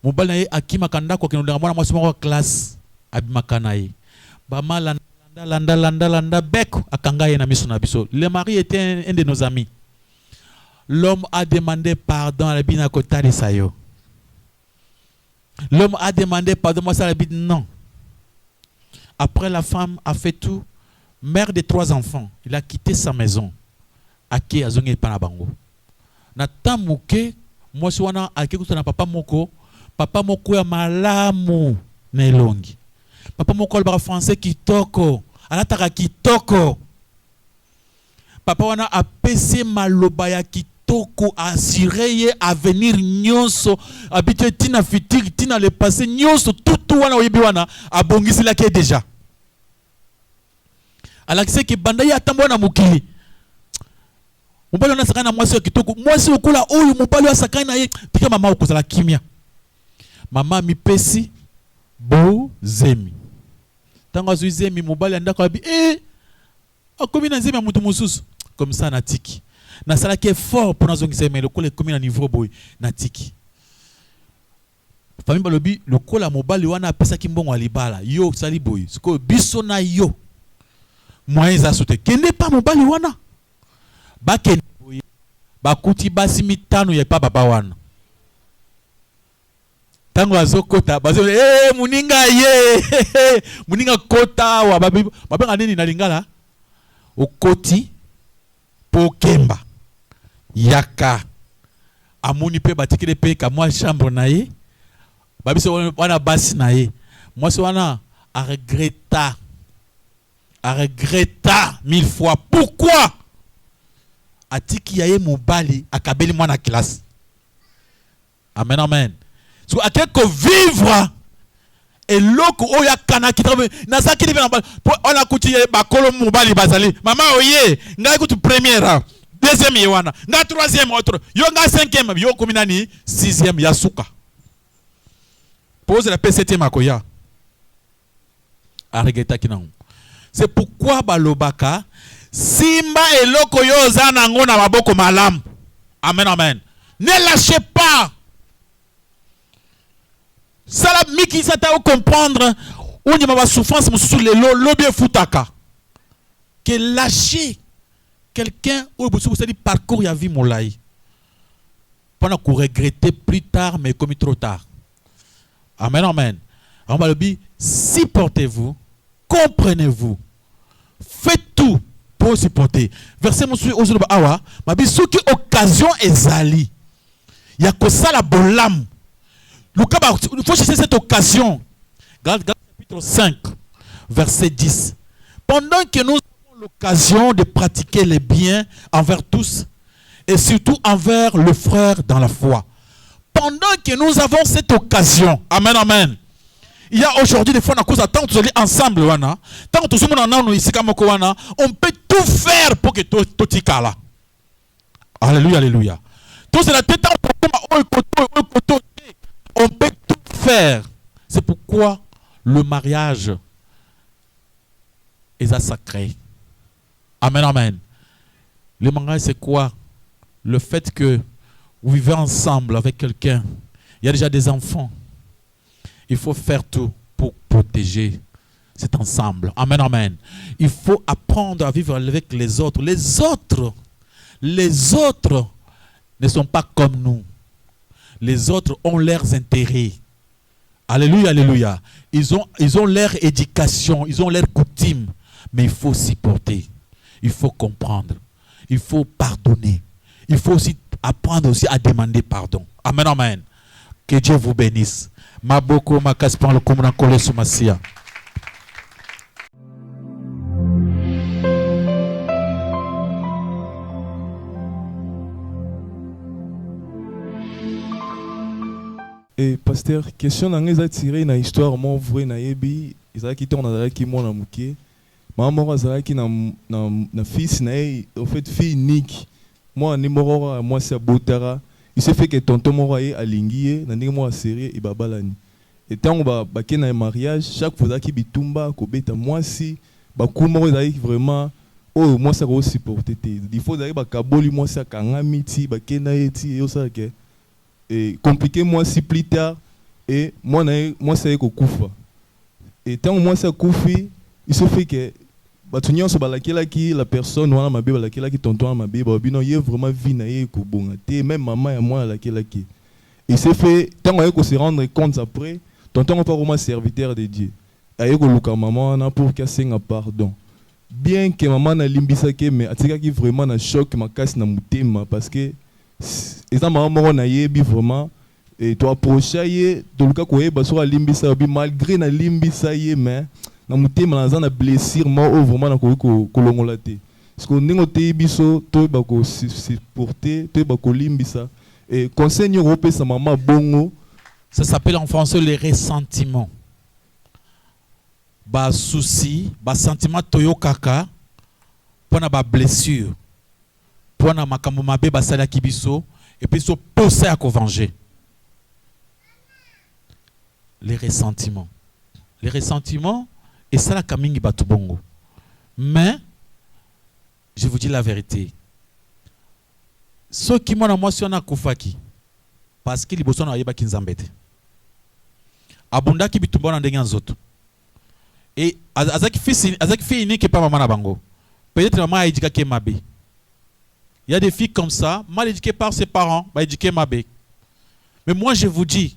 Mobile naye akima kanda ko kinondanga mwana mwasi moko classe abimakana ye. Ba mala landa beko akanga ye na miso na biso. Le mari était un de nos amis. L'homme a demandé pardon à la bina kotali sayo. L'homme a demandé pardon, moi ça la bine non. Après la femme a fait tout, mère de 3 enfants, il a quitté sa maison. Ake azongi panabango. Na tamuke moi si wana ake kutana papa moko ya malamu na elongi. Papa moko le français kitoko, alataka kitoko. Papa wana a pese maloba ya kitoko, assuré ye avenir nyonso, habitué tina futur, tina le passé nyonso, tout wana oyebi wana abongisi la ke déjà. Alakise ki banda ya tambo na mukili. Mobali wana sakana mwasi ya kitoko, mwasi okola oyo mobali wa sakana ye, tika mama okozala kimia. Mama mi pesi bo zemi. Tango azui zemi mobali andako abi akomi na zemi ya mutu mususu. Comme ça na tiki. Na sala qui est fort pour nous ongi mais le col est comme à niveau boy na tiki. Famille balobi le col a mobali wana pesa kimbongo alibala yo sali boy. Ce que biso na yo. Moyen za soute. Kende pas mobali wana. Ba kende boy. Ba kuti basi mitano ya pa baba wana. Tango azokota bazo muninga ye. Muninga kota wa babi babenga nini na lingala? Okoti Pokemba Yaka Amuni pe batikile pe ka moi chambre na ye babiso wana basi na ye moi so wana a regretta 1000 fois pourquoi atiki yaye mobali akabeli mwana classe. Amen, amen. So akeko vivre et loko oya kana ki travaille na ça qui devait on a kuti ba kolo mobali bazali mama oye ngai kutu première deuxième yewana nga troisième autre yo nga cinquième yo kominani sixième ya suka pose la P7e akoya arigeta kinango. C'est pourquoi balobaka simba eloko yo zana ngo na maboko malamu. Amen, amen. Ne lâchez pas. Ça la miki ça t'a comprendre où il y a ma souffrance sur le lobby futaka que lâcher quelqu'un ou vous savez parcours ya vie molai pendant qu'on regretter plus tard mais comme trop tard. Amen, amen. On va le dire, supportez-vous, comprenez-vous, faites tout pour supporter. Verset monsieur Ozolo awa ma bi soki occasion ezali ya ko sala bolam. Il faut chercher cette occasion. Galate chapitre 5, verset 10. Pendant que nous avons l'occasion de pratiquer les biens envers tous et surtout envers le frère dans la foi. Pendant que nous avons cette occasion, amen, amen. Il y a aujourd'hui des fois, tant que nous sommes ensemble, tant que nous sommes ici, on peut tout faire pour que tout soit là. Alléluia, alléluia. Tout c'est la tête, on peut tout faire. C'est pourquoi le mariage est sacré. Amen, amen. Le mariage, c'est quoi? Le fait que vous vivez ensemble avec quelqu'un. Il y a déjà des enfants. Il faut faire tout pour protéger cet ensemble. Amen, amen. Il faut apprendre à vivre avec les autres. Les autres ne sont pas comme nous. Les autres ont leurs intérêts. Alléluia, alléluia. Ils ont leur éducation, ils ont leurs coutumes. Mais il faut supporter. Il faut comprendre. Il faut pardonner. Il faut aussi apprendre aussi à demander pardon. Amen, amen. Que Dieu vous bénisse. Maboko makaspan le komuna kole sumasia. Et pasteur, question n'a pas tiré une histoire moi vraie na yebi, ils qui tourne dans qui moi na muké. Maman a qui na fils na au fait fille unique. Moi numéro moi c'est Botara. Il s'est fait que tonton mora est alingié, na ndenge moi série et babalani. Et tant on va na mariage, chaque fois qui bitumba ko beta moi si ba kumo vraiment oh moi ça va supporter. Il faut d'ailleurs ba kaboli moi ça kangami ti ba kena eti yo ça que et compliqué moi si plus tard et moi ça est kufa. Et tant moi ça kufi, il se fait que batunion so balakela ki la personne wana mabe balakela ki tonton mabe ba bino ye vraiment vie na ye ko bonga te même maman ya moi lakela ki. Et c'est fait tant on se rendre compte après tonton pas vraiment serviteur de Dieu. Aye ko luka maman na pour qu'elle senga pardon. Bien que maman na limbisa ke mais atika ki vraiment na choc makasi na mutema parce que et ça maman na yebi vraiment et toi approcher de luka ko yeba so limbisa bi malgré na limbisa ye mais na mutema na za blessure moi vraiment na ko longola te parce que ndingo te biso to ba ko supporter to ba ko limbisa et conseil européen sa maman bongo ça s'appelle en français les ressentiments. Ba souci, ba sentiment toyo kaka pona ba blessure. Pona makambo mabe ba sala kibiso et puis so poser à ko venger. Les ressentiments. Les ressentiments et ça la kamingi batu bongo. Mais je vous dis la vérité. Ceux qui m'ont moi si on a kufaki parce que liboso na yeba kinzambete. Abunda ki bitumba na ndenge nzoto. Et azaki fille unique pas maman na bango. Peut-être maman a éduqué ke mabe. Il y a des filles comme ça, mal éduquées par ses parents, ba éduquer mabe. Mais moi je vous dis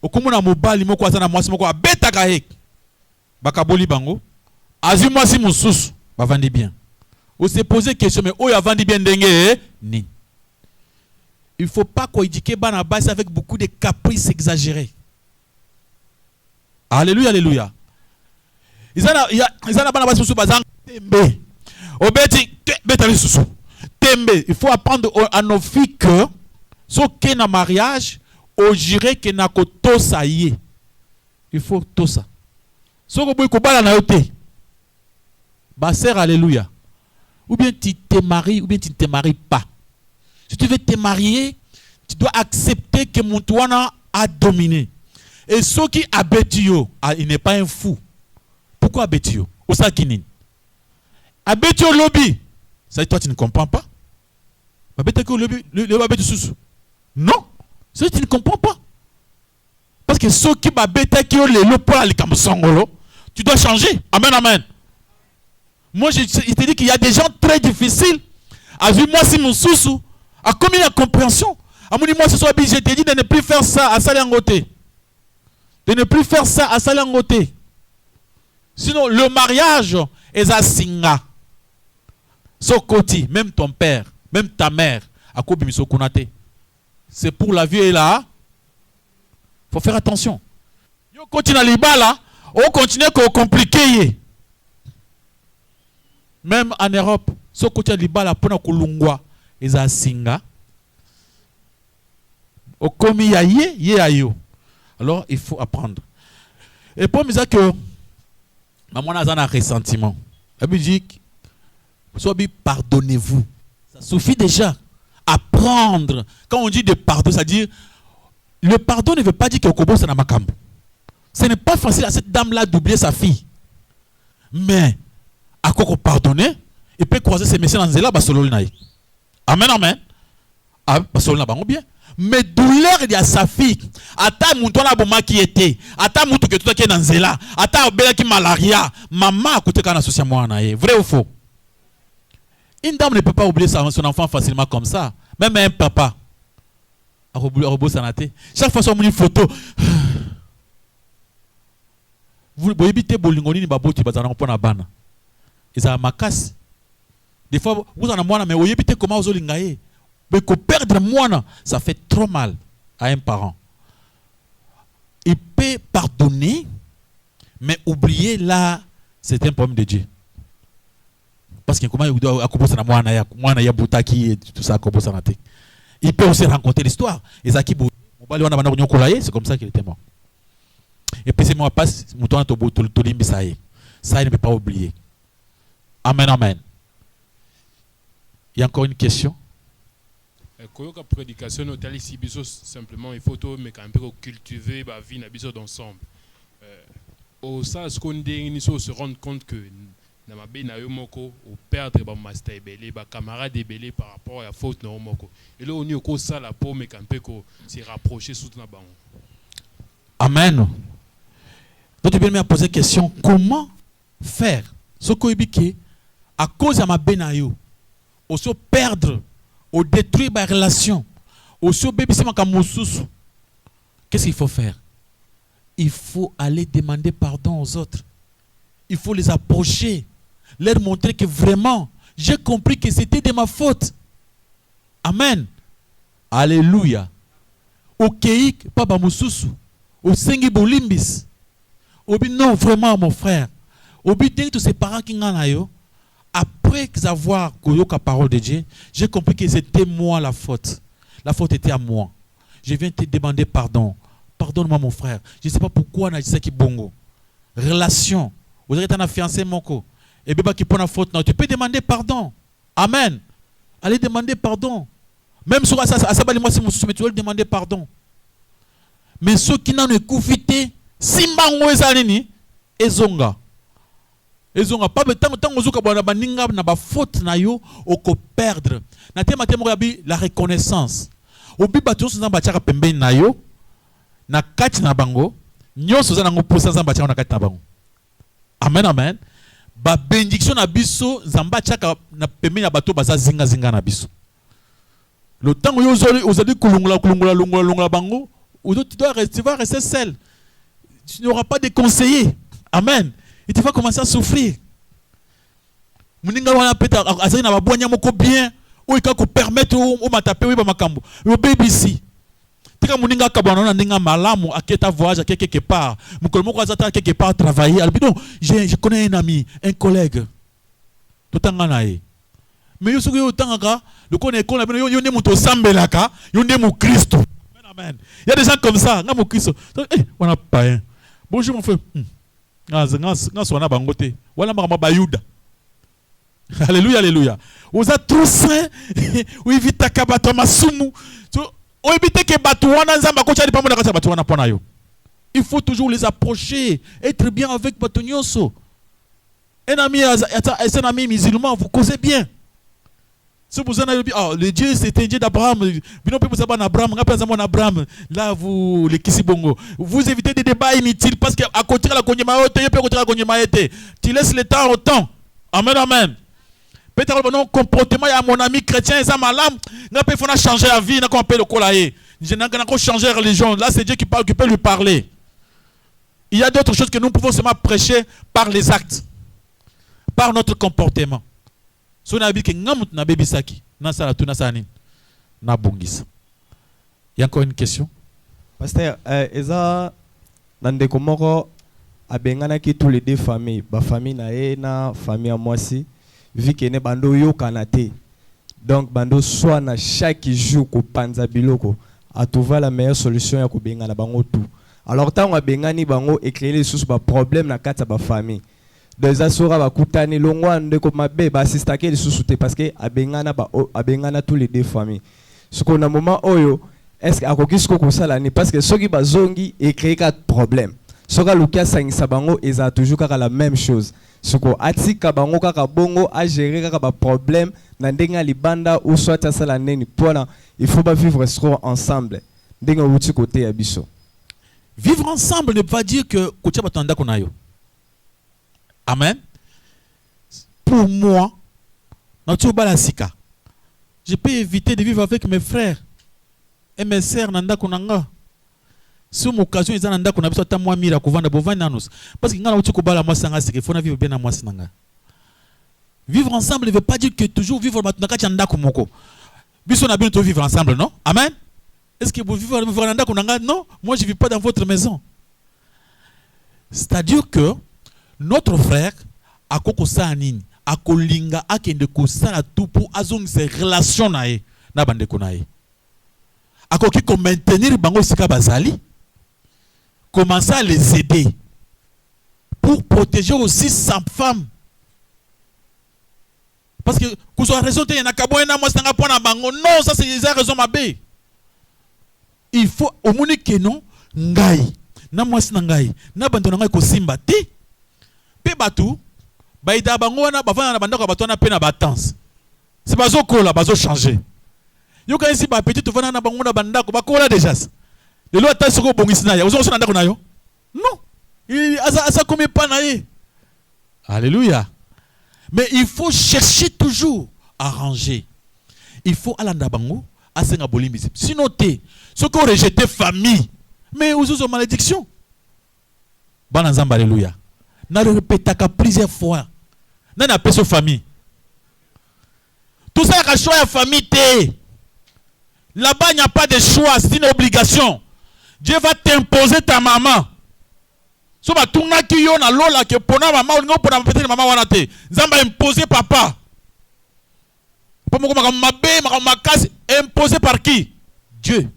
okomona mobali moko azana mwasi moko abeta kaek. Bakaboli bango. Azu mwasi mususu ba vandi bien. On se poser question mais oyo avandi bien ndenge ni. Il ne faut pas qu'on éduque bana basi avec beaucoup de caprices exagérés. Alléluia, alléluia. Ils ont bana basi bazang tembe. Obeti betali susu. Tembe. Il faut apprendre à nos filles que ce qui est un mariage, on dirait que na ko tosa yé. Il faut tosa. Ce que vous bala na yote. Baser alléluia. Ou bien tu te maries ou bien tu ne te maries pas. Si tu veux te marier, tu dois accepter que mon toana a dominé. Et ceux qui abattent, il n'est pas un fou. Pourquoi abattu? Au sakinin. Abattu au lobby. Ça toi tu ne comprends pas. Abattu au lobby, le abattu sous. Non. Ça tu ne comprends pas. Parce que ceux qui abattent qui ont les lois les kamsongolo, tu dois changer. Amen, amen. Moi je te dis qu'il y a des gens très difficiles. A vu moi si mon sous. A combien de compréhension? A mon moi ce soir je t'ai dit de ne plus faire ça à Salangoté. De ne plus faire ça à Salangoté. Sinon le mariage est à Singa. Sokoti, même ton père, même ta mère, à Kobi Sokunate. C'est pour la vie et là. Faut faire attention. Yo continue à l'ibala, on continue à compliquer. Même en Europe, ce côté de libala pour na kulungwa, ils a singa. Au komi ya ye ayo. Alors il faut apprendre. Et pour me dire que maman a un ressentiment. Elle me dit, pardonnez-vous. Ça suffit déjà. Apprendre. Quand on dit de pardon, ça dit le pardon ne veut pas dire que Okobo c'est makambo. Ce n'est pas facile à cette dame-là d'oublier sa fille. Mais à quoi pardonner, il peut croiser ses messieurs dans Zéla, amen, amen. Ah, bien. Mais douleur il y a sa fille. Ata muntona boma qui était. Ata mutu que tout qui est dans Zéla. Ata obela qui malaria. Maman a coûté kana associé moi na. Vrai ou faux? Une dame ne peut pas oublier son enfant facilement comme ça. Même un papa. Chaque fois qu'on a une photo. Vous évitez bolingoni ni baboti bazana pour na bana. Et ça macasse. Des fois vous en avez moi mais vous évitez comment vous lingaye. Mais que perdre moi, ça fait trop mal à un parent. Il peut pardonner, mais oublier là, c'est un problème de Dieu. Parce que comment il doit accompagner moi, ya boutaki et tout ça, il peut aussi raconter l'histoire. Et ça qui c'est comme ça qu'il était mort. Et puis c'est moi passe, ça il ne peut pas oublier. Amen, amen. Il y a encore une question? Koyoka prédication notali si biso simplement il faut tout mais quand même cultiver ba vie na biso d'ensemble. Au ça ce qu'on dit ni se rendre compte que na mabe na yo moko au perdre ba master ebele ba camarade ebele par rapport à faute na moko. Et là on y ko ça la peau mais quand même ko se rapprocher surtout na bango. Amen. Donc tu viens me poser question comment faire ce ko ibiki à cause de ma benayo au se perdre au détruire ma relation, au qu'est-ce qu'il faut faire? Il faut aller demander pardon aux autres. Il faut les approcher, leur montrer que vraiment, j'ai compris que c'était de ma faute. Amen. Alléluia. Au Keik, Papa Moussousou, au Sengi Bolimbis, au non, vraiment, mon frère, au but tous ces parents qui n'ont après avoir connu la parole de Dieu, j'ai compris que c'était moi la faute. La faute était à moi. Je viens te demander pardon. Pardonne-moi mon frère. Je ne sais pas pourquoi on a dit ça qui bongo. Relation. Vous avez été fiancé mon co. Et bien qui prend la faute, non. Tu peux demander pardon. Amen. Allez demander pardon. Même sur ça, moi c'est mon souci, mais tu veux demander pardon. Mais ceux qui n'ont pas simba ngwezalini ezonga. Ils ont pas de temps na ba faute na yo oko perdre. Na tema la reconnaissance. Obi bato so nzamba chaka pembeni na yo na kati na bango nyoso za nango posa nzamba chaka na kati na bango. Amen, amen. Ba bénédiction na biso nzamba chaka na pembeni na bato baza zinga na biso. Le temps où vous allez kulungula bango, tu dois rester seul. Tu n'auras pas de conseiller. Amen. Et tu vas commencer à souffrir. Muninga wana peta azali na babonya moko bien ou ikako permettre au matape oui ba makambo. Yo BBC. Tika muninga kabana na ndinga malamu aketa voyage quelque part. Mukolo moko azata quelque part travailler. Alors je connais un ami, un collègue. Totanga nae. Mais yo soki yo tangaka, le connaît kon la yo ne muto sambelaka, yo ne mu Christ. Amen. Il y a des gens comme ça, nga mu Christ. Eh, wana païen. Bonjour mon frère. Alléluia, alléluia. Vous êtes tous saints. Vous évitez que bato masumu. Vous évitez que bato wana nzamba ko chali pamoja na bato wana pona yo. Il faut toujours les approcher, être bien avec bato nyonso. Un ami musulman, vous causez bien. Si vous en avez dit, oh, le Dieu c'était un Dieu d'Abraham, là vous les kisibongo. Vous évitez des débats inutiles parce qu'à côté de la Konyemaete, tu laisses le temps au temps. Amen, amen. Peut-être que mon comportement à mon ami chrétien, ça malam, n'a pas fait changer la vie, n'a pas fait le colayer. Je n'ai pas changer la religion. Là c'est Dieu qui parle, qui peut lui parler. Il y a d'autres choses que nous pouvons seulement prêcher par les actes, par notre comportement. So na biki ngamut na bebisaki na sala tu na sani na bungisa. Il y a encore une question? Pasteur, eza nandeko moko abengana ki tous les deux familles, ba famille na e na famille à moi si vu que ne bando yo kanate. Donc bando soit na chaque jour ko panza biloko à trouver la meilleure solution ya ko benga na bango tout. Alors tant on benga ni bango et créer les sources ba problème na kata ba famille. Des asura ba kutani longwa ndeko mabe ba assistake les sources parce que abengana tous les deux familles. Ce qu'on a moment oyo est-ce akoki ko sala ni parce que soki bazongi et créer quatre problèmes. Soka lukia sangisa bango eza toujours kaka la même chose. Soko atika bango kaka bongo a gérer kaka ba problème na ndenga libanda ou soit à sala neni pona il faut pas vivre ensemble. Ndenga wuti côté ya biso. Vivre ensemble ne veut pas dire que kotia batanda konayo. Amen. Pour moi, je peux éviter de vivre avec mes frères et mes sœurs nanda konanga. Si mon occasion est nanda kona biso ta moi mira kovanda bovanda nous parce que ngala uti ko bala moi sanga c'est qu'il faut na vivre bien na moi sinanga. Vivre ensemble ne veut pas dire que toujours vivre matuna ka nda komoko. Biso na bien to vivre ensemble, non? Amen. Est-ce que vous vivez nanda konanga? Non, moi je vis pas dans votre maison. C'est-à-dire que notre frère a kokosa nini akolinga akende kosala tout pour azong ses relations nae na bande konae akoki ko maintenir bango sika bazali, commencer à les aider pour protéger aussi sa femme parce que kuzo raison te na kabo na moi sanga pona bango non ça c'est des raisons mabé il faut au moni que non ngai na moi ngai na bande ngai ko simba te pe batu baida bango wana bavana na bandako bato na pe na batance c'est bazo kola bazo changer yo ka ici ba petit to vana na bango na bandako bakola déjà de lo ata soko bongisi na ya ozo na ndako na yo non il asa comme pas na ye. Alléluia. Mais il faut chercher toujours à ranger. Il faut alanda bango asenga bolimbi sinon te ce qu'on rejeté famille mais aux malédiction bana nzamba. Alléluia. N'a le répété plusieurs fois. N'a pas sa famille. Tout ça, il y a choix de famille. Là-bas, il n'y a pas de choix, c'est une obligation. Dieu va t'imposer ta maman. Si tu as qui yon a lola que pour na maman, on peut peut-être maman wana te. Zamba imposer papa. Pour moi comme ma casse imposé par qui? Dieu.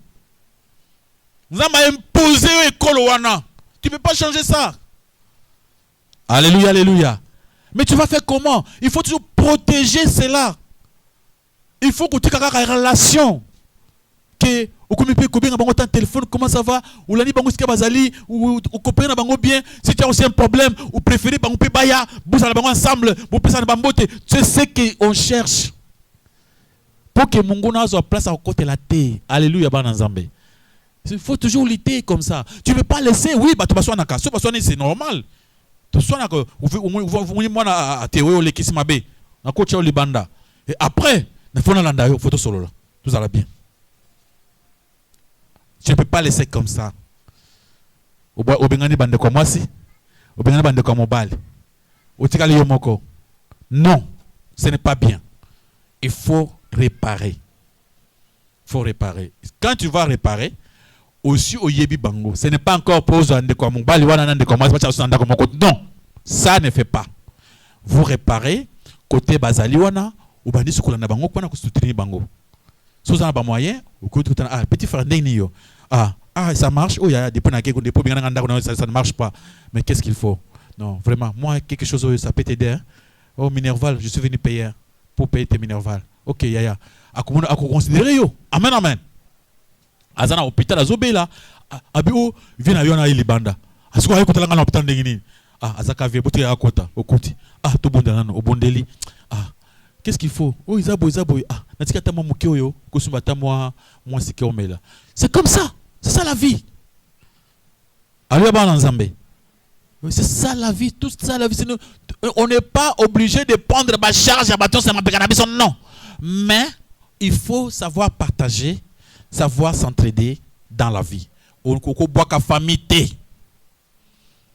Zamba imposer école wana. Tu peux pas changer ça. Alléluia, alléluia. Mais tu vas faire comment? Il faut toujours protéger cela. Il faut que tu aies une relation. Que au téléphone, comment ça va? Ou l'ani bango ska bazali ou copain na bango bien. Si tu as aussi un problème ou préféré bango pe baya, vous allez bango ensemble, vous pesa na bambote. C'est ce qu'on cherche. Pour que Mungu na soit place à côté la terre. Alléluia bana nzambe. Il faut toujours lutter comme ça. Tu ne peux pas laisser oui, bah tu vas soigner naka. C'est normal. Tu soignes que vous moi na théorie le kisimabe. Na coach au libanda. Et après, il faut na landa yo photo solo là. Tout ça va bien. Tu ne peux pas laisser comme ça. Obengani bande kwa mwasi, obengani bande kwa mobile. Otikali yo moko. Non, ce n'est pas bien. Il faut réparer. Il faut réparer. Quand tu vas réparer, aussi au yebi bango, ce n'est pas encore pour ande kwa mobile wana nande kwa mwasi bacha sanda kwa moko. Non, ça ne fait pas. Vous réparez côté bazali wana, ou bandi sukulana bango kwa na kusutini bango. Si vous avez un moyen, petit frère, ça marche. Oh, il y a des points ça ne marche pas. Mais qu'est-ce qu'il faut? Non, vraiment, moi, quelque chose, ça peut t'aider. Hein? Oh, Minerval, je suis venu payer pour payer tes Minerval. Ok, yaya. À considérer yo. Amen, amen. Azana hôpital à Zobé là. Abio, vient à Yona Libanda. Est-ce qu'on a écouté l'hôpital de Guinée? Azaka vient pour te à Kota, au Koti. Tout bon dans au Bondeli. Qu'est-ce qu'il faut? Oh, Isaboy. C'est comme ça. C'est ça la vie. C'est ça la vie. Tout ça la vie. On n'est pas obligé de prendre ma charge à bâton, c'est ma pécanabison. Non. Mais il faut savoir partager, savoir s'entraider dans la vie. On boit ka famille té.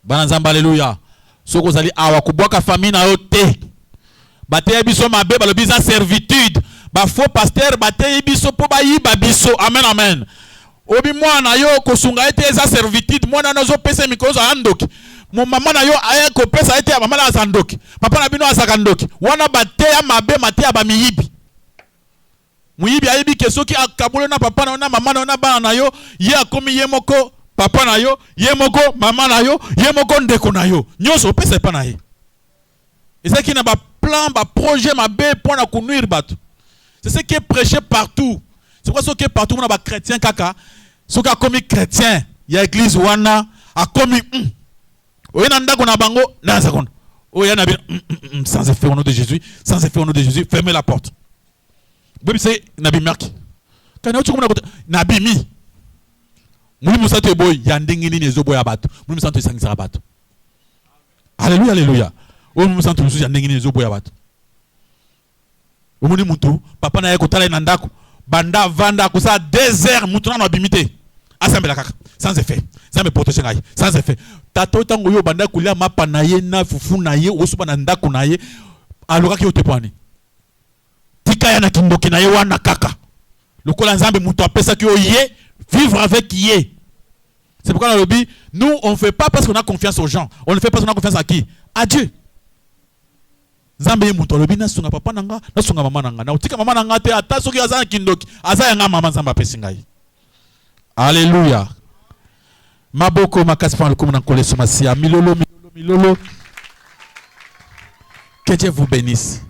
Bananzamba alléluia. Ce que vous allez avoir, boit ka famille na té. Bataille biso mabe ba le bisa servitude ba faux pasteur bataille biso po ba yiba biso amen amen obi mwana yo kosunga ete eza servitude mwana nazo pesa mikozo andoki mon maman na yo aya ko pesa ete ya maman na sandoki papa na bino asaka ndoki wana bateya mabe mateya ba miyibi muyibi ayibi ke soki akabolo na papa na maman na bana na yo ye akomi ye moko papa na yo ye moko maman na yo ye moko ndeko na yo nyonso pesa pa na ye et qui na ba plan ba projet mabe pour na kunuire bato c'est ce qui est prêché partout c'est quoi ce qui est partout na ba chrétien kaka ce qui a commis chrétien ya église wana a commis oyena ndako na bango na seconde oyena bien sans effet au nom de Jésus sans effet au nom de Jésus fermez la porte oui c'est nabi mark kana uchi kumuna nabi mi muli musato boy ya ndenge nini ezoboya bato muli musato esangisa bato alléluia alléluia o musato musu ya ndenge nini ezoboya bato omuni mutu papa na ye kotala na ndako banda vanda kosa 2 heures mutu na abimité asambela kaka sans effet ça me protéger ngai sans effet tato tango yo banda kulia mapa na ye na fufu na ye osuba na ndako na ye aloka ki otepani tika ya na kindoki na ye wana kaka lokola nzambe mutu apesa ki oye vivre avec ye. C'est pourquoi dans le Bible, nous on ne fait pas parce qu'on a confiance aux gens, on ne fait pas parce qu'on a confiance à qui? À Dieu. Nzambe mutu lobi na sunga papa nanga na sunga mama nanga na utika mama nanga te ata soki azana kindoki azaya nga mama nzamba pesi ngai. Alléluia. Maboko makasi pa lokumu na koleso masia milolo milolo milolo. Que Dieu vous bénisse.